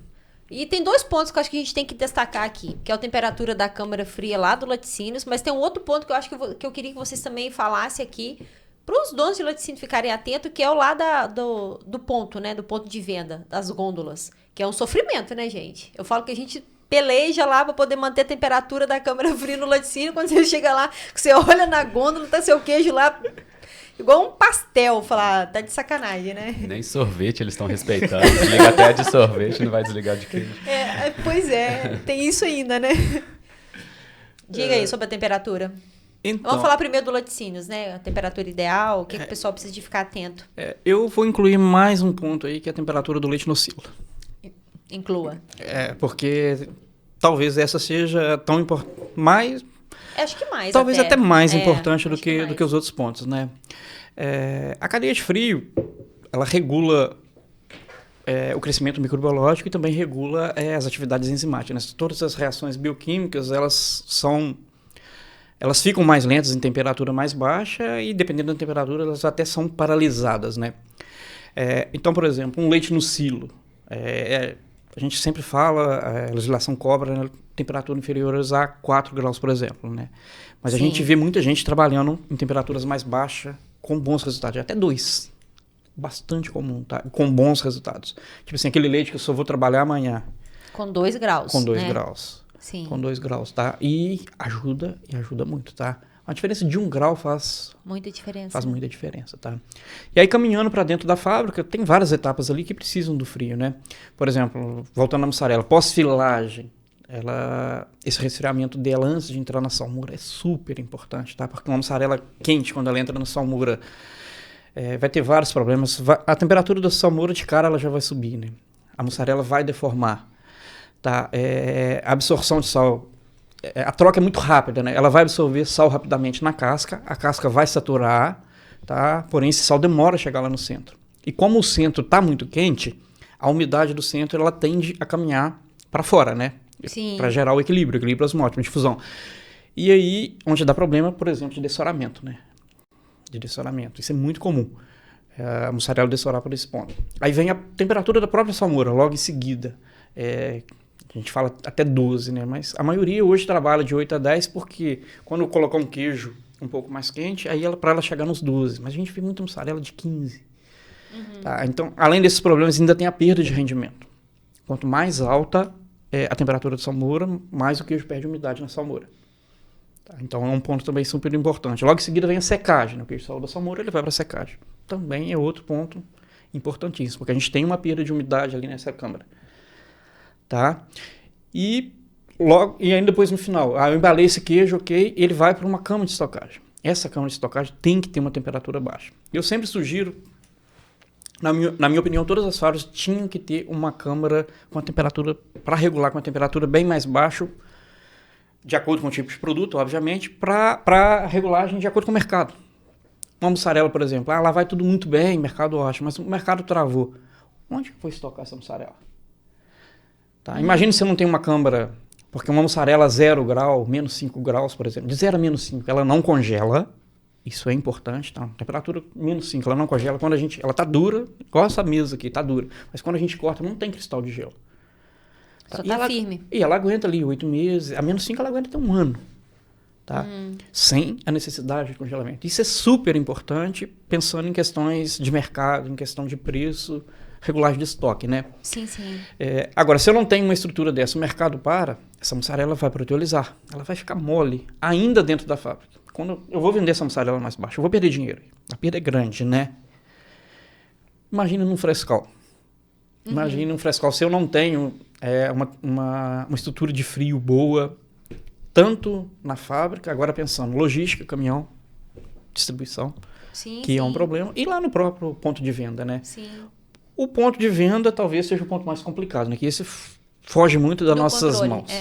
E tem 2 pontos que eu acho que a gente tem que destacar aqui, que é a temperatura da câmara fria lá do laticínios, mas tem um outro ponto que eu acho que eu queria que vocês também falassem aqui, para os donos de laticínio ficarem atentos, que é o lá do ponto, né, do ponto de venda, das gôndolas, que é um sofrimento, né, gente? Eu falo que a gente peleja lá para poder manter a temperatura da câmara fria no laticínio, quando você chega lá, você olha na gôndola, tá seu queijo lá... Igual um pastel, falar, tá de sacanagem, né? Nem sorvete eles estão respeitando. Desliga até de sorvete, não vai desligar de queijo. Pois é, tem isso ainda, né? Diga aí sobre a temperatura. Então, vamos falar primeiro do laticínios, né? A temperatura ideal, o que o pessoal precisa de ficar atento. Eu vou incluir mais um ponto aí, que é a temperatura do leite nocilo. Inclua. Porque talvez essa seja tão importante, mais... Acho que mais. Talvez até mais importante do que os outros pontos, né? A cadeia de frio, ela regula o crescimento microbiológico e também regula as atividades enzimáticas. Né? Todas as reações bioquímicas, elas ficam mais lentas em temperatura mais baixa e, dependendo da temperatura, elas até são paralisadas, né? Então, por exemplo, um leite no silo. A gente sempre fala, a legislação cobra, né, temperatura inferiores a 4 graus, por exemplo, né? Mas a gente vê muita gente trabalhando em temperaturas mais baixas com bons resultados, até 2. Bastante comum, tá? Com bons resultados. Tipo assim, aquele leite que eu só vou trabalhar amanhã. Com 2 graus. Com 2 graus. Sim. Com 2 graus, tá? E ajuda muito, tá? A diferença de 1 grau faz muita diferença. Faz muita diferença, tá? E aí, caminhando para dentro da fábrica, tem várias etapas ali que precisam do frio, né? Por exemplo, voltando à mussarela, pós-filagem, esse resfriamento dela antes de entrar na salmoura é super importante, tá? Porque uma mussarela quente, quando ela entra na salmoura, vai ter vários problemas. A temperatura da salmoura, de cara, ela já vai subir, né? A mussarela vai deformar, tá? A absorção de sal... A troca é muito rápida, né? Ela vai absorver sal rapidamente na casca, a casca vai saturar, tá? Porém, esse sal demora a chegar lá no centro. E como o centro está muito quente, a umidade do centro ela tende a caminhar para fora, né? Para gerar o equilíbrio osmótico, difusão. E aí, onde dá problema, por exemplo, de dessoramento, né? De dessoramento. Isso é muito comum. A mussarela dessorar por esse ponto. Aí vem a temperatura da própria salmoura, logo em seguida. A gente fala até 12, né? Mas a maioria hoje trabalha de 8 a 10, porque quando eu colocar um queijo um pouco mais quente, aí para ela chegar nos 12. Mas a gente vê muita mussarela de 15. Tá? Então, além desses problemas, ainda tem a perda de rendimento. Quanto mais alta a temperatura da salmoura, mais o queijo perde umidade na salmoura. Tá? Então, é um ponto também super importante. Logo em seguida vem a secagem. Né? O queijo saiu da salmoura, ele vai para a secagem. Também é outro ponto importantíssimo, porque a gente tem uma perda de umidade ali nessa câmara. Tá? E ainda depois no final, eu embalei esse queijo, ok, ele vai para uma câmara de estocagem. Essa câmara de estocagem tem que ter uma temperatura baixa. Eu sempre sugiro, na minha opinião, todas as fábricas tinham que ter uma câmara com a temperatura, para regular com a temperatura bem mais baixa, de acordo com o tipo de produto, obviamente, para regulagem de acordo com o mercado. Uma mussarela, por exemplo, lá vai tudo muito bem, mercado ótimo, mas o mercado travou. Onde que foi estocar essa mussarela? Tá? Imagina se você não tem uma câmara, porque uma mussarela 0 grau, menos 5 graus, por exemplo, de 0 a menos 5, ela não congela, isso é importante, tá? Temperatura menos 5, ela não congela, ela tá dura, igual essa mesa aqui, tá dura, mas quando a gente corta não tem cristal de gelo. Só tá firme. E ela aguenta ali 8 meses, a menos 5 ela aguenta até 1 ano. Tá? Sem a necessidade de congelamento. Isso é super importante, pensando em questões de mercado, em questão de preço, regulagem de estoque, né? Sim. Agora, se eu não tenho uma estrutura dessa, o mercado essa mussarela vai proteolizar. Ela vai ficar mole, ainda dentro da fábrica. Quando eu vou vender essa mussarela mais baixa, eu vou perder dinheiro. A perda é grande, né? Imagina num frescal. Imagina um frescal. Se eu não tenho uma estrutura de frio boa, tanto na fábrica, agora pensando, logística, caminhão, distribuição, é um problema, e lá no próprio ponto de venda, né? Sim. O ponto de venda talvez seja o ponto mais complicado, né? Que esse foge muito das nossas controle, mãos.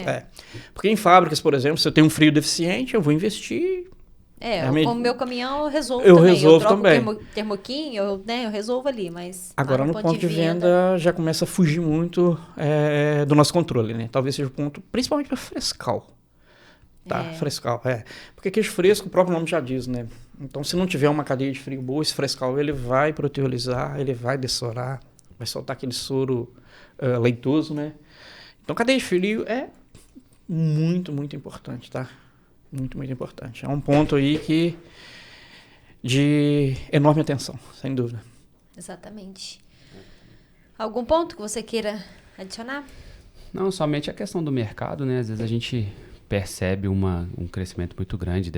Porque em fábricas, por exemplo, se eu tenho um frio deficiente, eu vou investir. O meu caminhão eu resolvo também. O termoquinho, eu resolvo ali, mas... Agora, no ponto de venda, já começa a fugir muito do nosso controle, né? Talvez seja o ponto, principalmente para frescal. Tá, frescal, Porque queijo fresco, o próprio nome já diz, né? Então, se não tiver uma cadeia de frio boa, esse frescal, ele vai proteolizar, ele vai dessorar, vai soltar aquele soro leitoso, né? Então, cadeia de frio é muito, muito importante, tá? Muito, muito importante. É um ponto aí de enorme atenção, sem dúvida. Exatamente. Algum ponto que você queira adicionar? Não, somente a questão do mercado, né? Às vezes a gente percebe um crescimento muito grande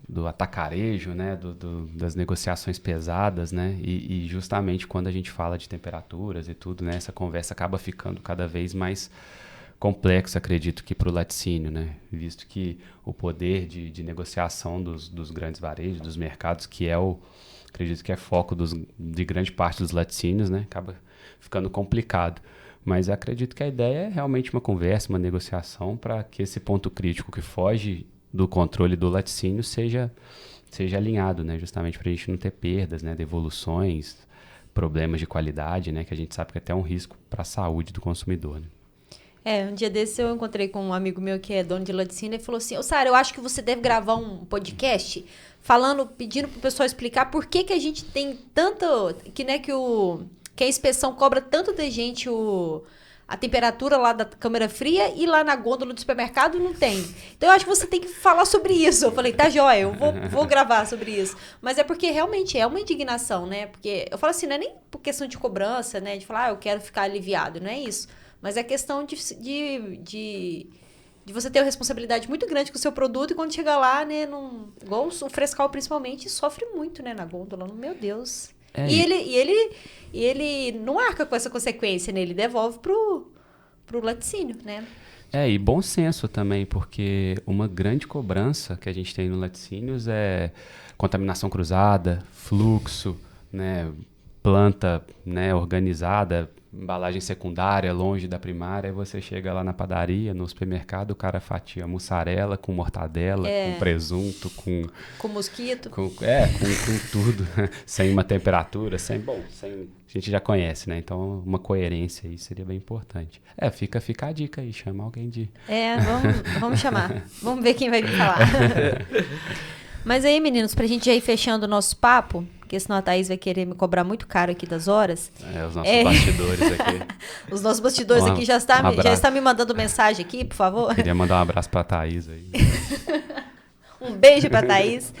do atacarejo, né? Das negociações pesadas, né? E justamente quando a gente fala de temperaturas e tudo, né? Essa conversa acaba ficando cada vez mais complexa, acredito que para o laticínio, né? Visto que o poder de negociação dos grandes varejos, dos mercados, acredito que é foco de grande parte dos laticínios, né? Acaba ficando complicado. Mas acredito que a ideia é realmente uma conversa, uma negociação para que esse ponto crítico que foge do controle do laticínio seja alinhado, né? Justamente para a gente não ter perdas, né? Devoluções, problemas de qualidade, né? Que a gente sabe que é até um risco para a saúde do consumidor, né? Um dia desse eu encontrei com um amigo meu que é dono de laticínio e falou assim, Sara, eu acho que você deve gravar um podcast pedindo pro pessoal explicar por que a gente tem tanto, que a inspeção cobra tanto da gente a temperatura lá da câmara fria e lá na gôndola do supermercado não tem. Então eu acho que você tem que falar sobre isso. Eu falei, tá jóia, eu vou gravar sobre isso. Mas é porque realmente é uma indignação, né? Porque eu falo assim, não é nem por questão de cobrança, né? De falar, eu quero ficar aliviado, não é isso. Mas é questão de você ter uma responsabilidade muito grande com o seu produto e quando chegar lá, né, igual o frescal principalmente, sofre muito, né, na gôndola. Meu Deus. E ele não arca com essa consequência, né? Ele devolve pro laticínio, né? E bom senso também, porque uma grande cobrança que a gente tem no laticínios é contaminação cruzada, fluxo, né, planta, né, organizada, embalagem secundária, longe da primária, aí você chega lá na padaria, no supermercado, o cara fatia mussarela com mortadela, com presunto, com mosquito. Com tudo, sem uma temperatura, a gente já conhece, né? Então, uma coerência aí seria bem importante. Fica a dica aí, chama alguém de... Vamos chamar. Vamos ver quem vai vir falar. Mas aí, meninos, pra gente já ir fechando o nosso papo, porque senão a Thaís vai querer me cobrar muito caro aqui das horas. Os nossos bastidores aqui. Os nossos bastidores aqui já está me mandando mensagem aqui, por favor. Queria mandar um abraço pra Thaís aí. Um beijo pra Thaís.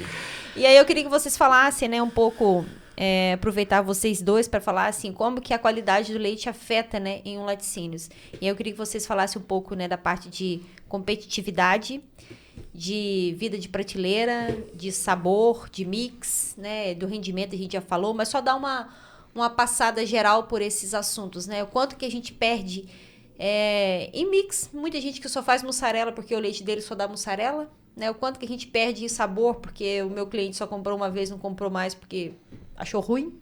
E aí eu queria que vocês falassem, né, um pouco, aproveitar vocês dois para falar assim, como que a qualidade do leite afeta, né, em um laticínios. E aí eu queria que vocês falassem um pouco, né, da parte de competitividade, de vida de prateleira, de sabor, de mix, né, do rendimento, a gente já falou, mas só dar uma passada geral por esses assuntos, né, o quanto que a gente perde em mix, muita gente que só faz mussarela porque o leite dele só dá mussarela, né, o quanto que a gente perde em sabor porque o meu cliente só comprou uma vez, não comprou mais porque achou ruim,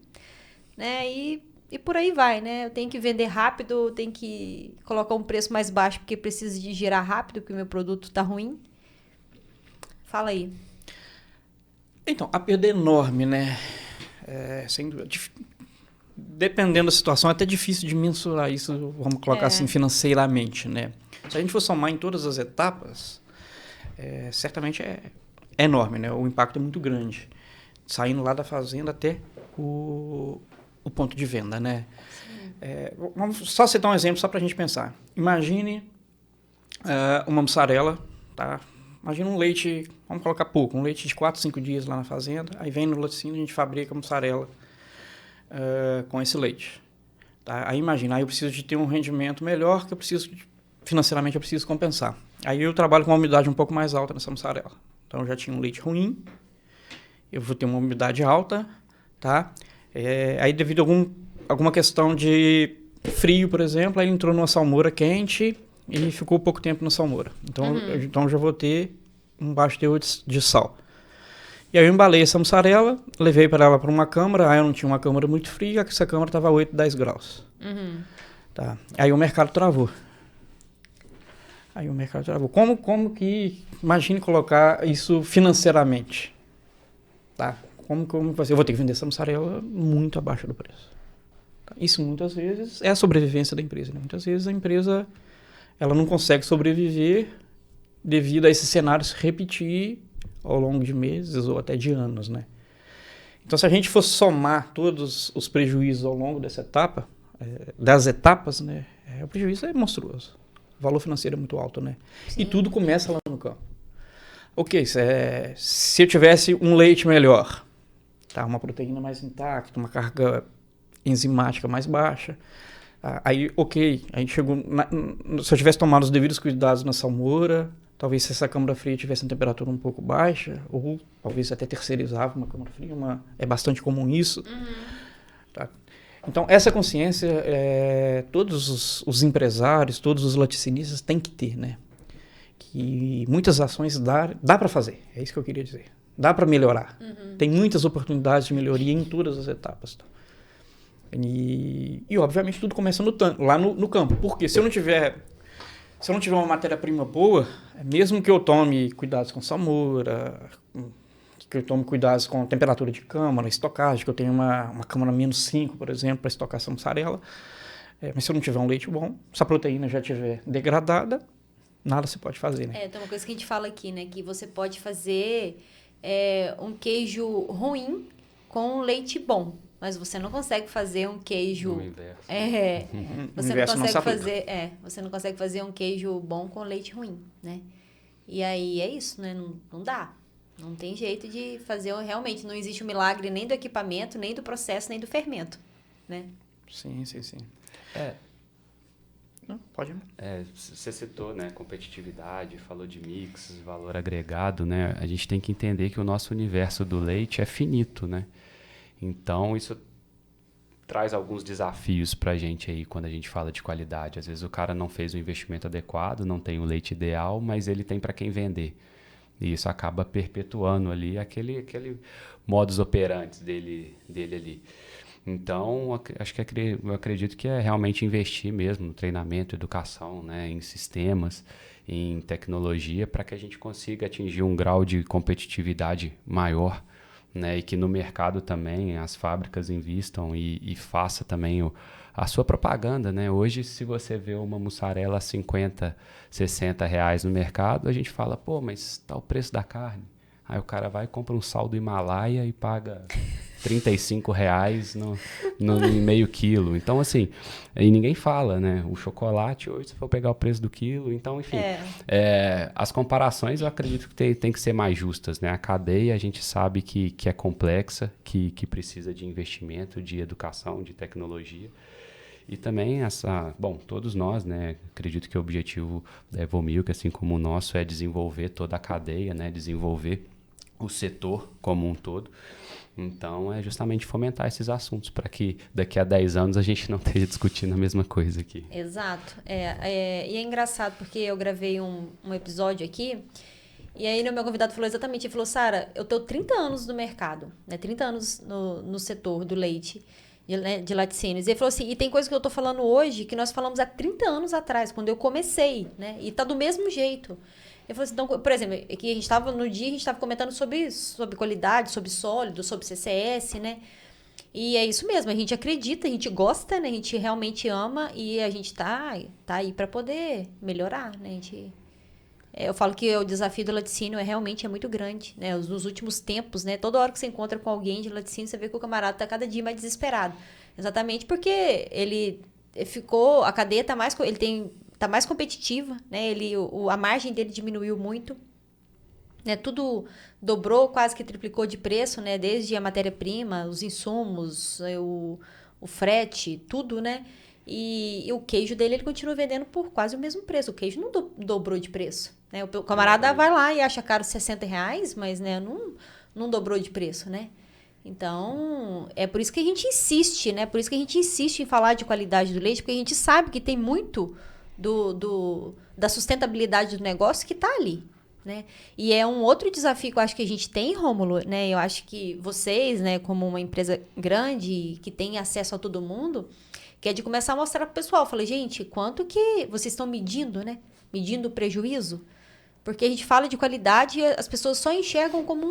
né, e por aí vai, né, eu tenho que vender rápido, eu tenho que colocar um preço mais baixo porque precisa de girar rápido, porque o meu produto tá ruim. Fala aí. Então, a perda é enorme, né? Sem dúvida. Dependendo da situação, é até difícil de mensurar isso, vamos colocar assim, financeiramente, né? Se a gente for somar em todas as etapas, certamente é enorme, né? O impacto é muito grande. Saindo lá da fazenda até o ponto de venda, né? Vamos só citar um exemplo, só para a gente pensar. Imagine uma mussarela, tá? Imagina um leite, vamos colocar pouco, um leite de 4, 5 dias lá na fazenda, aí vem no laticínio, a gente fabrica mussarela com esse leite. Tá? Aí imagina, aí eu preciso de ter um rendimento melhor, que financeiramente eu preciso compensar. Aí eu trabalho com uma umidade um pouco mais alta nessa mussarela. Então eu já tinha um leite ruim, eu vou ter uma umidade alta, tá? Aí devido a alguma questão de frio, por exemplo, aí ele entrou numa salmoura quente e ficou pouco tempo na salmoura. Então, eu já vou ter um baixo teor de sal. E aí eu embalei essa mussarela, levei para ela para uma câmara, aí eu não tinha uma câmara muito fria, essa câmara estava a 8, 10 graus. Tá. Aí o mercado travou. Como que... Imagine colocar isso financeiramente. Tá? Como fazer? Eu vou ter que vender essa mussarela muito abaixo do preço. Tá? Isso muitas vezes é a sobrevivência da empresa. Né? Muitas vezes a empresa ela não consegue sobreviver devido a esses cenários se repetir ao longo de meses ou até de anos, né? Então, se a gente for somar todos os prejuízos ao longo dessa etapa, das etapas, né, o prejuízo é monstruoso. O valor financeiro é muito alto, né? Sim. E tudo começa lá no campo. Ok, se eu tivesse um leite melhor, tá, uma proteína mais intacta, uma carga enzimática mais baixa, aí, ok, a gente chegou... se eu tivesse tomado os devidos cuidados na salmoura, talvez se essa câmara fria tivesse uma temperatura um pouco baixa, ou talvez até terceirizava uma câmara fria, é bastante comum isso. Tá? Então, essa consciência, todos os empresários, todos os laticinistas têm que ter, né? Que muitas ações dá para fazer, é isso que eu queria dizer. Dá para melhorar. Tem muitas oportunidades de melhoria em todas as etapas. Tá? E obviamente tudo começa lá no campo, porque se eu não tiver uma matéria-prima boa, mesmo que eu tome cuidados com salmoura, que eu tome cuidados com temperatura de câmara, estocagem, que eu tenho uma câmara -5, por exemplo, para estocar essa mussarela, mas se eu não tiver um leite bom, se a proteína já estiver degradada, nada se pode fazer, né? Tem uma coisa que a gente fala aqui, né, que você pode fazer um queijo ruim com leite bom. Mas você não consegue fazer um queijo... No inverso. Você não consegue fazer um queijo bom com leite ruim, né? E aí é isso, né? Não dá. Não tem jeito de fazer... Realmente, não existe um milagre nem do equipamento, nem do processo, nem do fermento, né? Sim. Não, pode ir. Você citou, né, competitividade, falou de mix, valor agregado, né? A gente tem que entender que o nosso universo do leite é finito, né? Então, isso traz alguns desafios para a gente aí quando a gente fala de qualidade. Às vezes o cara não fez o investimento adequado, não tem o leite ideal, mas ele tem para quem vender. E isso acaba perpetuando ali aquele modus operandi dele ali. Então, eu acredito que é realmente investir mesmo no treinamento, educação, né, em sistemas, em tecnologia, para que a gente consiga atingir um grau de competitividade maior, né, e que no mercado também as fábricas invistam e faça também a sua propaganda, né? Hoje, se você vê uma mussarela a 50, 60 reais no mercado, a gente fala, pô, mas tá o preço da carne. Aí o cara vai e compra um sal do Himalaia e paga R$35 no meio quilo. Então, assim, aí ninguém fala, né? O chocolate, hoje, se for pegar o preço do quilo, então, enfim. As comparações, eu acredito que tem que ser mais justas, né? A cadeia, a gente sabe que é complexa, que precisa de investimento, de educação, de tecnologia. E também todos nós, né, acredito que o objetivo da Evomilk, assim como o nosso, é desenvolver toda a cadeia, né, desenvolver o setor como um todo. Então, é justamente fomentar esses assuntos para que daqui a 10 anos a gente não esteja discutindo a mesma coisa aqui. Exato. E é engraçado porque eu gravei um episódio aqui e aí o meu convidado falou exatamente, ele falou, Sara, eu estou 30 anos no mercado, né, 30 anos no setor do leite, de laticínios. E ele falou assim, e tem coisa que eu tô falando hoje que nós falamos há 30 anos atrás, quando eu comecei, né? E tá do mesmo jeito. Ele falou assim, então, por exemplo, aqui a gente estava comentando sobre qualidade, sobre sólido, sobre CCS, né? E é isso mesmo, a gente acredita, a gente gosta, né? A gente realmente ama e a gente tá aí para poder melhorar, né? Eu falo que o desafio do laticínio realmente é muito grande, né? Nos últimos tempos, né? Toda hora que você encontra com alguém de laticínio, você vê que o camarada está cada dia mais desesperado. Exatamente porque a cadeia está mais competitiva, né? A margem dele diminuiu muito, né? Tudo dobrou, quase que triplicou de preço, né? Desde a matéria-prima, os insumos, o frete, tudo, né? E o queijo dele, ele continua vendendo por quase o mesmo preço. O queijo não dobrou de preço, né? O camarada vai lá e acha caro R$60, mas, né, não dobrou de preço, né? Então, é por isso que a gente insiste, né? Por isso que a gente insiste em falar de qualidade do leite, porque a gente sabe que tem muito da sustentabilidade do negócio que está ali, né? E é um outro desafio que eu acho que a gente tem, Rômulo, né? Eu acho que vocês, né, como uma empresa grande que tem acesso a todo mundo, que é de começar a mostrar para o pessoal. Eu falei, gente, quanto que vocês estão medindo, né? Medindo o prejuízo? Porque a gente fala de qualidade e as pessoas só enxergam como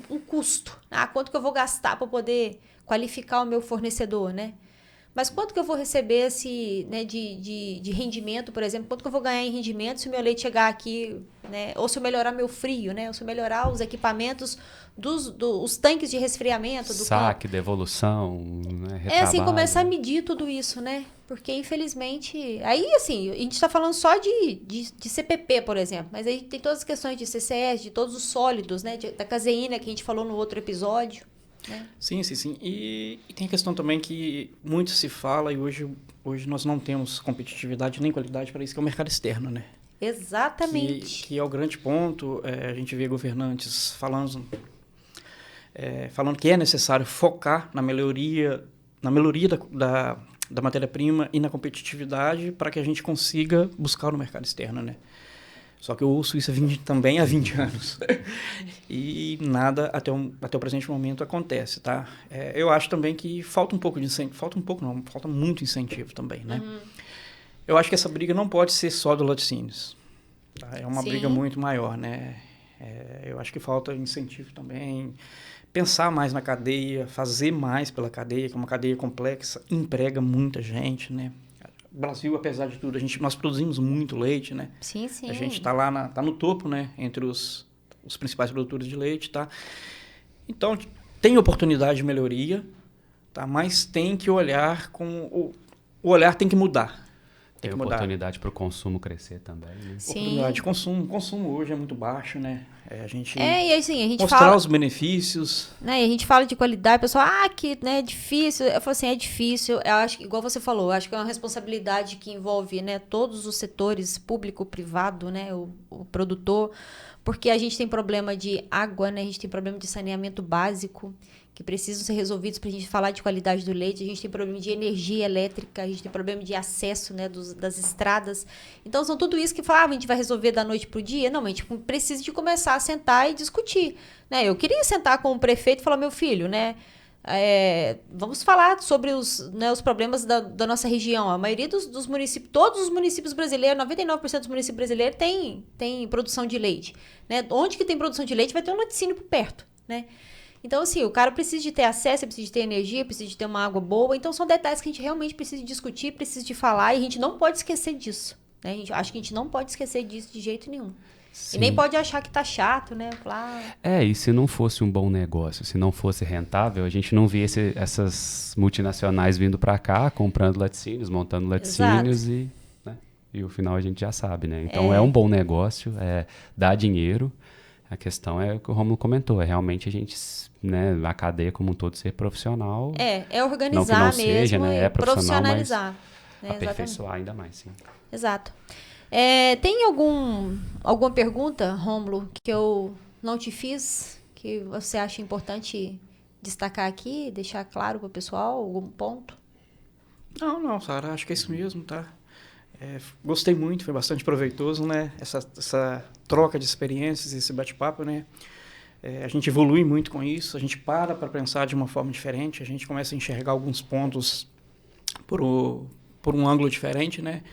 um custo. Ah, quanto que eu vou gastar para poder qualificar o meu fornecedor, né? Mas quanto que eu vou receber né, de rendimento, por exemplo? Quanto que eu vou ganhar em rendimento se o meu leite chegar aqui, né? Ou se eu melhorar meu frio, né? Ou se eu melhorar os equipamentos, os tanques de resfriamento. Saque, devolução, né? Retrabalho. Assim, começar a medir tudo isso, né? Porque, infelizmente... Aí, assim, a gente está falando só de CPP, por exemplo. Mas aí tem todas as questões de CCS, de todos os sólidos, né? Da caseína, que a gente falou no outro episódio. Né? Sim. E tem a questão também que muito se fala e hoje nós não temos competitividade nem qualidade para isso, que é o mercado externo, né? Exatamente. Que é o grande ponto. A gente vê governantes falando que é necessário focar na melhoria da matéria-prima e na competitividade para que a gente consiga buscar no mercado externo, né? Só que eu ouço isso também há 20 anos. E nada até o presente momento acontece, tá? Eu acho também que falta um pouco de incentivo. Falta muito incentivo também, né? Uhum. Eu acho que essa briga não pode ser só do laticínios. Tá? É uma briga muito maior, né? Eu acho que falta incentivo também. Pensar mais na cadeia, fazer mais pela cadeia, que é uma cadeia complexa, emprega muita gente, né? O Brasil, apesar de tudo, nós produzimos muito leite, né? Sim. A gente está tá no topo, né? Entre os principais produtores de leite, tá? Então, tem oportunidade de melhoria, tá? Mas tem que olhar o olhar tem que mudar. Tem oportunidade para o consumo crescer também, né? Sim. Oportunidade de consumo. O consumo hoje é muito baixo, né? E assim, a gente mostrar fala, os benefícios. Né? E a gente fala de qualidade, o pessoal, que né, é difícil. Eu falo assim, é difícil. Eu acho que, igual você falou, eu acho que é uma responsabilidade que envolve, né, todos os setores, público, privado, né, o produtor, porque a gente tem problema de água, né? A gente tem problema de saneamento básico, que precisam ser resolvidos para a gente falar de qualidade do leite. A gente tem problema de energia elétrica, a gente tem problema de acesso, né, das estradas. Então, são tudo isso que a gente vai resolver da noite para o dia. Não, a gente precisa de começar a sentar e discutir. Né? Eu queria sentar com o prefeito e falar, meu filho, né, vamos falar sobre os problemas da nossa região. A maioria dos municípios, todos os municípios brasileiros, 99% dos municípios brasileiros tem produção de leite. Né? Onde que tem produção de leite vai ter um laticínio por perto, né? Então, assim, o cara precisa de ter acesso, precisa de ter energia, precisa de ter uma água boa. Então, são detalhes que a gente realmente precisa discutir, precisa de falar, e a gente não pode esquecer disso. Né? Acho que a gente não pode esquecer disso de jeito nenhum. Sim. E nem pode achar que tá chato, né? Claro. E se não fosse um bom negócio, se não fosse rentável, a gente não via essas multinacionais vindo para cá, comprando laticínios, montando laticínios e o final a gente já sabe, né? Então é um bom negócio, dá dinheiro. A questão é o que o Rômulo comentou, realmente a gente, né, a cadeia como um todo ser profissional. É organizar não que não mesmo seja, né? É profissionalizar. Mas aperfeiçoar ainda mais, sim. Exato. Tem alguma pergunta, Rômulo, que eu não te fiz, que você acha importante destacar aqui, deixar claro para o pessoal, algum ponto? Não, Sara, acho que é isso mesmo, tá? Gostei muito, foi bastante proveitoso, né? Essa troca de experiências, esse bate-papo, né? A gente evolui muito com isso, a gente para pensar de uma forma diferente, a gente começa a enxergar alguns pontos por um ângulo diferente, né?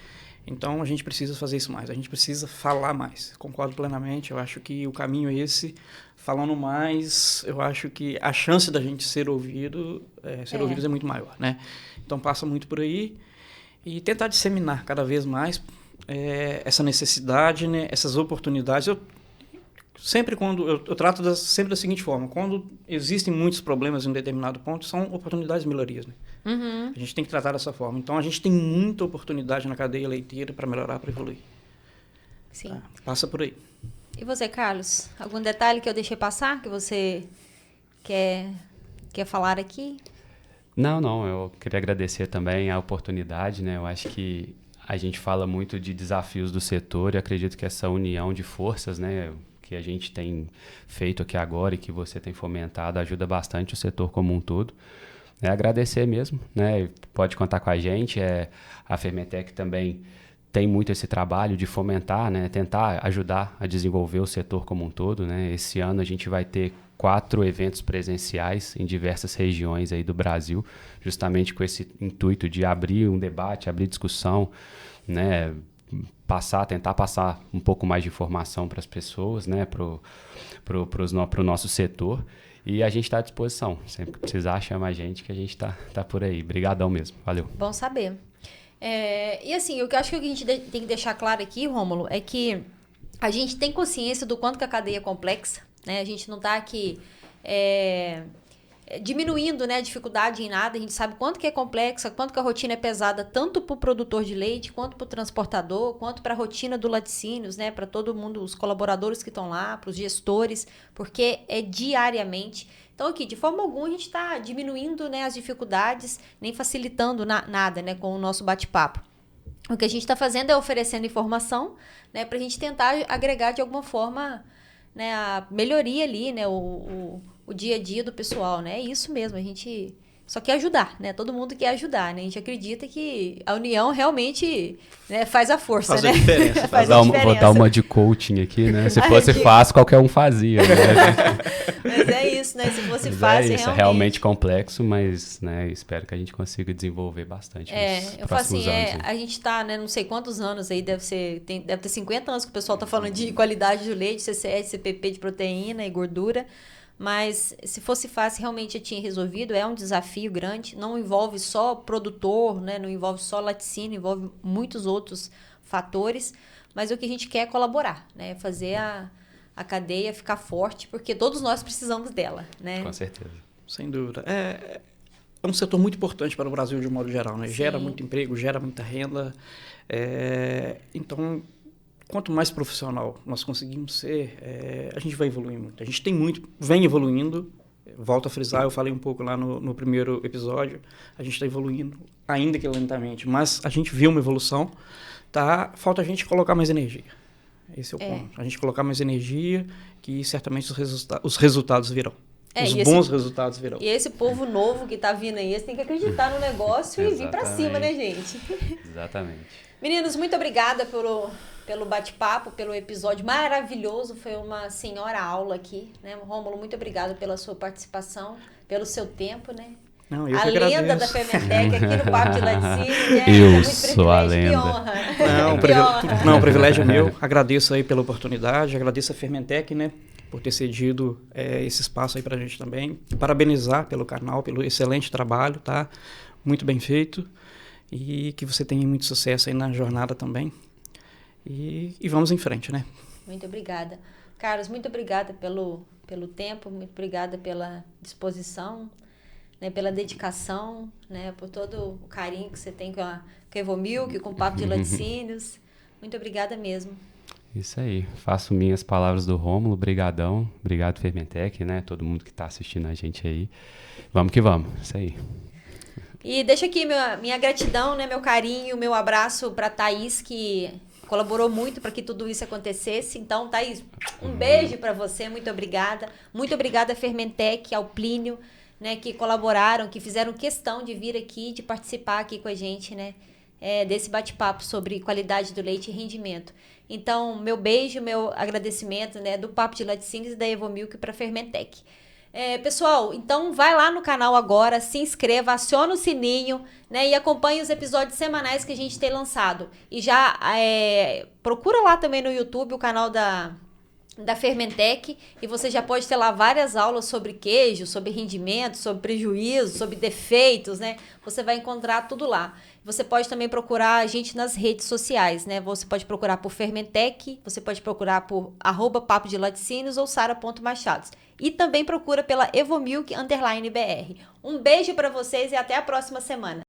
Então, a gente precisa fazer isso mais, a gente precisa falar mais. Concordo plenamente, eu acho que o caminho é esse. Falando mais, eu acho que a chance da gente ser ouvidos é muito maior, né? Então, passa muito por aí e tentar disseminar cada vez mais essa necessidade, né? Essas oportunidades. Eu trato sempre da seguinte forma: quando existem muitos problemas em um determinado ponto, são oportunidades de melhorias, né? Uhum. A gente tem que tratar dessa forma. Então, a gente tem muita oportunidade na cadeia leiteira para melhorar, para evoluir. Sim. Tá? Passa por aí. E você, Carlos? Algum detalhe que eu deixei passar, que você quer falar aqui? Não, eu queria agradecer também a oportunidade, né? Eu acho que a gente fala muito de desafios do setor e acredito que essa união de forças, né, que a gente tem feito aqui agora e que você tem fomentado, ajuda bastante o setor como um todo. Agradecer mesmo, né? Pode contar com a gente. A Fermentec também tem muito esse trabalho de fomentar, né? Tentar ajudar a desenvolver o setor como um todo, né? Esse ano a gente vai ter 4 eventos presenciais em diversas regiões aí do Brasil, justamente com esse intuito de abrir um debate, abrir discussão, né? Tentar passar um pouco mais de informação para as pessoas, né? Pro nosso setor. E a gente está à disposição. Sempre que precisar, chama a gente que a gente tá por aí. Obrigadão mesmo. Valeu. Bom saber. E assim, o que eu acho que a gente tem que deixar claro aqui, Rômulo, é que a gente tem consciência do quanto que a cadeia é complexa, né? A gente não está aqui diminuindo, né, a dificuldade em nada. A gente sabe quanto que é complexa, quanto que a rotina é pesada, tanto para o produtor de leite, quanto para o transportador, quanto para a rotina do laticínios, né, para todo mundo, os colaboradores que estão lá, para os gestores, porque é diariamente. Então, aqui, de forma alguma, a gente está diminuindo, né, as dificuldades, nem facilitando nada, né, com o nosso bate-papo. O que a gente está fazendo é oferecendo informação, né, para a gente tentar agregar de alguma forma, né, a melhoria ali, né, o dia a dia do pessoal, né? É isso mesmo, a gente só quer ajudar, né? Todo mundo quer ajudar, né? A gente acredita que a união realmente, né, faz a força, faz né? A diferença, Vou dar uma de coaching aqui, né? Se fosse fácil, qualquer um fazia, né? Mas é isso, né? Se fosse fácil, é realmente complexo, mas, né, espero que a gente consiga desenvolver bastante nos eu falo próximos assim, anos. A gente tá, né, não sei quantos anos aí, deve ter 50 anos que o pessoal tá falando de qualidade do leite, CCS, CPP de proteína e gordura. Mas se fosse fácil, realmente já tinha resolvido. É um desafio grande, não envolve só produtor, né? Não envolve só laticínio, envolve muitos outros fatores. Mas o que a gente quer é colaborar, né? Fazer a cadeia ficar forte, porque todos nós precisamos dela, né? Com certeza. Sem dúvida. É um setor muito importante para o Brasil de um modo geral, né? Sim. Gera muito emprego, gera muita renda. Então, quanto mais profissional nós conseguimos ser, a gente vai evoluir muito. A gente vem evoluindo. Volto a frisar, eu falei um pouco lá no primeiro episódio, a gente está evoluindo, ainda que lentamente, mas a gente viu uma evolução, tá? Falta a gente colocar mais energia. Esse é o ponto. A gente colocar mais energia, que certamente os resultados virão. Os bons resultados virão. E esse povo novo que está vindo aí, eles têm que acreditar no negócio e vir para cima, né, gente? Exatamente. Meninos, muito obrigada pelo bate-papo, pelo episódio maravilhoso. Foi uma senhora aula aqui, né? Rômulo, muito obrigada pela sua participação, pelo seu tempo, né? Não, eu a que agradeço. lenda da Fermentec aqui no Papo de Laticínio, né? Eu sou a lenda. Que honra. Não, o privilégio é meu. Agradeço aí pela oportunidade, agradeço a Fermentec, né, por ter cedido esse espaço aí pra gente também. Parabenizar pelo canal, pelo excelente trabalho, tá? Muito bem feito. E que você tenha muito sucesso aí na jornada também. E vamos em frente, né? Muito obrigada. Carlos, muito obrigada pelo tempo, muito obrigada pela disposição, né, pela dedicação, né, por todo o carinho que você tem com a Evomilk, com o Papo de Laticínios. Muito obrigada mesmo. Isso aí. Faço minhas palavras do Rômulo. Brigadão. Obrigado, Fermentec, né? Todo mundo que está assistindo a gente aí. Vamos que vamos. Isso aí. E deixa aqui minha gratidão, né, meu carinho, meu abraço para Thaís, que colaborou muito para que tudo isso acontecesse. Então, Thaís, um beijo para você, muito obrigada. Muito obrigada, Fermentec, ao Plínio, né, que colaboraram, que fizeram questão de vir aqui, de participar aqui com a gente, né, desse bate-papo sobre qualidade do leite e rendimento. Então, meu beijo, meu agradecimento, né, do Papo de Laticínios e da Evomilk para Fermentec. Pessoal, então vai lá no canal agora, se inscreva, aciona o sininho, né, e acompanhe os episódios semanais que a gente tem lançado. E já procura lá também no YouTube o canal da Fermentec, e você já pode ter lá várias aulas sobre queijo, sobre rendimento, sobre prejuízo, sobre defeitos, né? Você vai encontrar tudo lá. Você pode também procurar a gente nas redes sociais, né? Você pode procurar por Fermentec, você pode procurar por @papo de laticínios ou sara.machados. E também procura pela Evomilk_BR. Um beijo para vocês e até a próxima semana.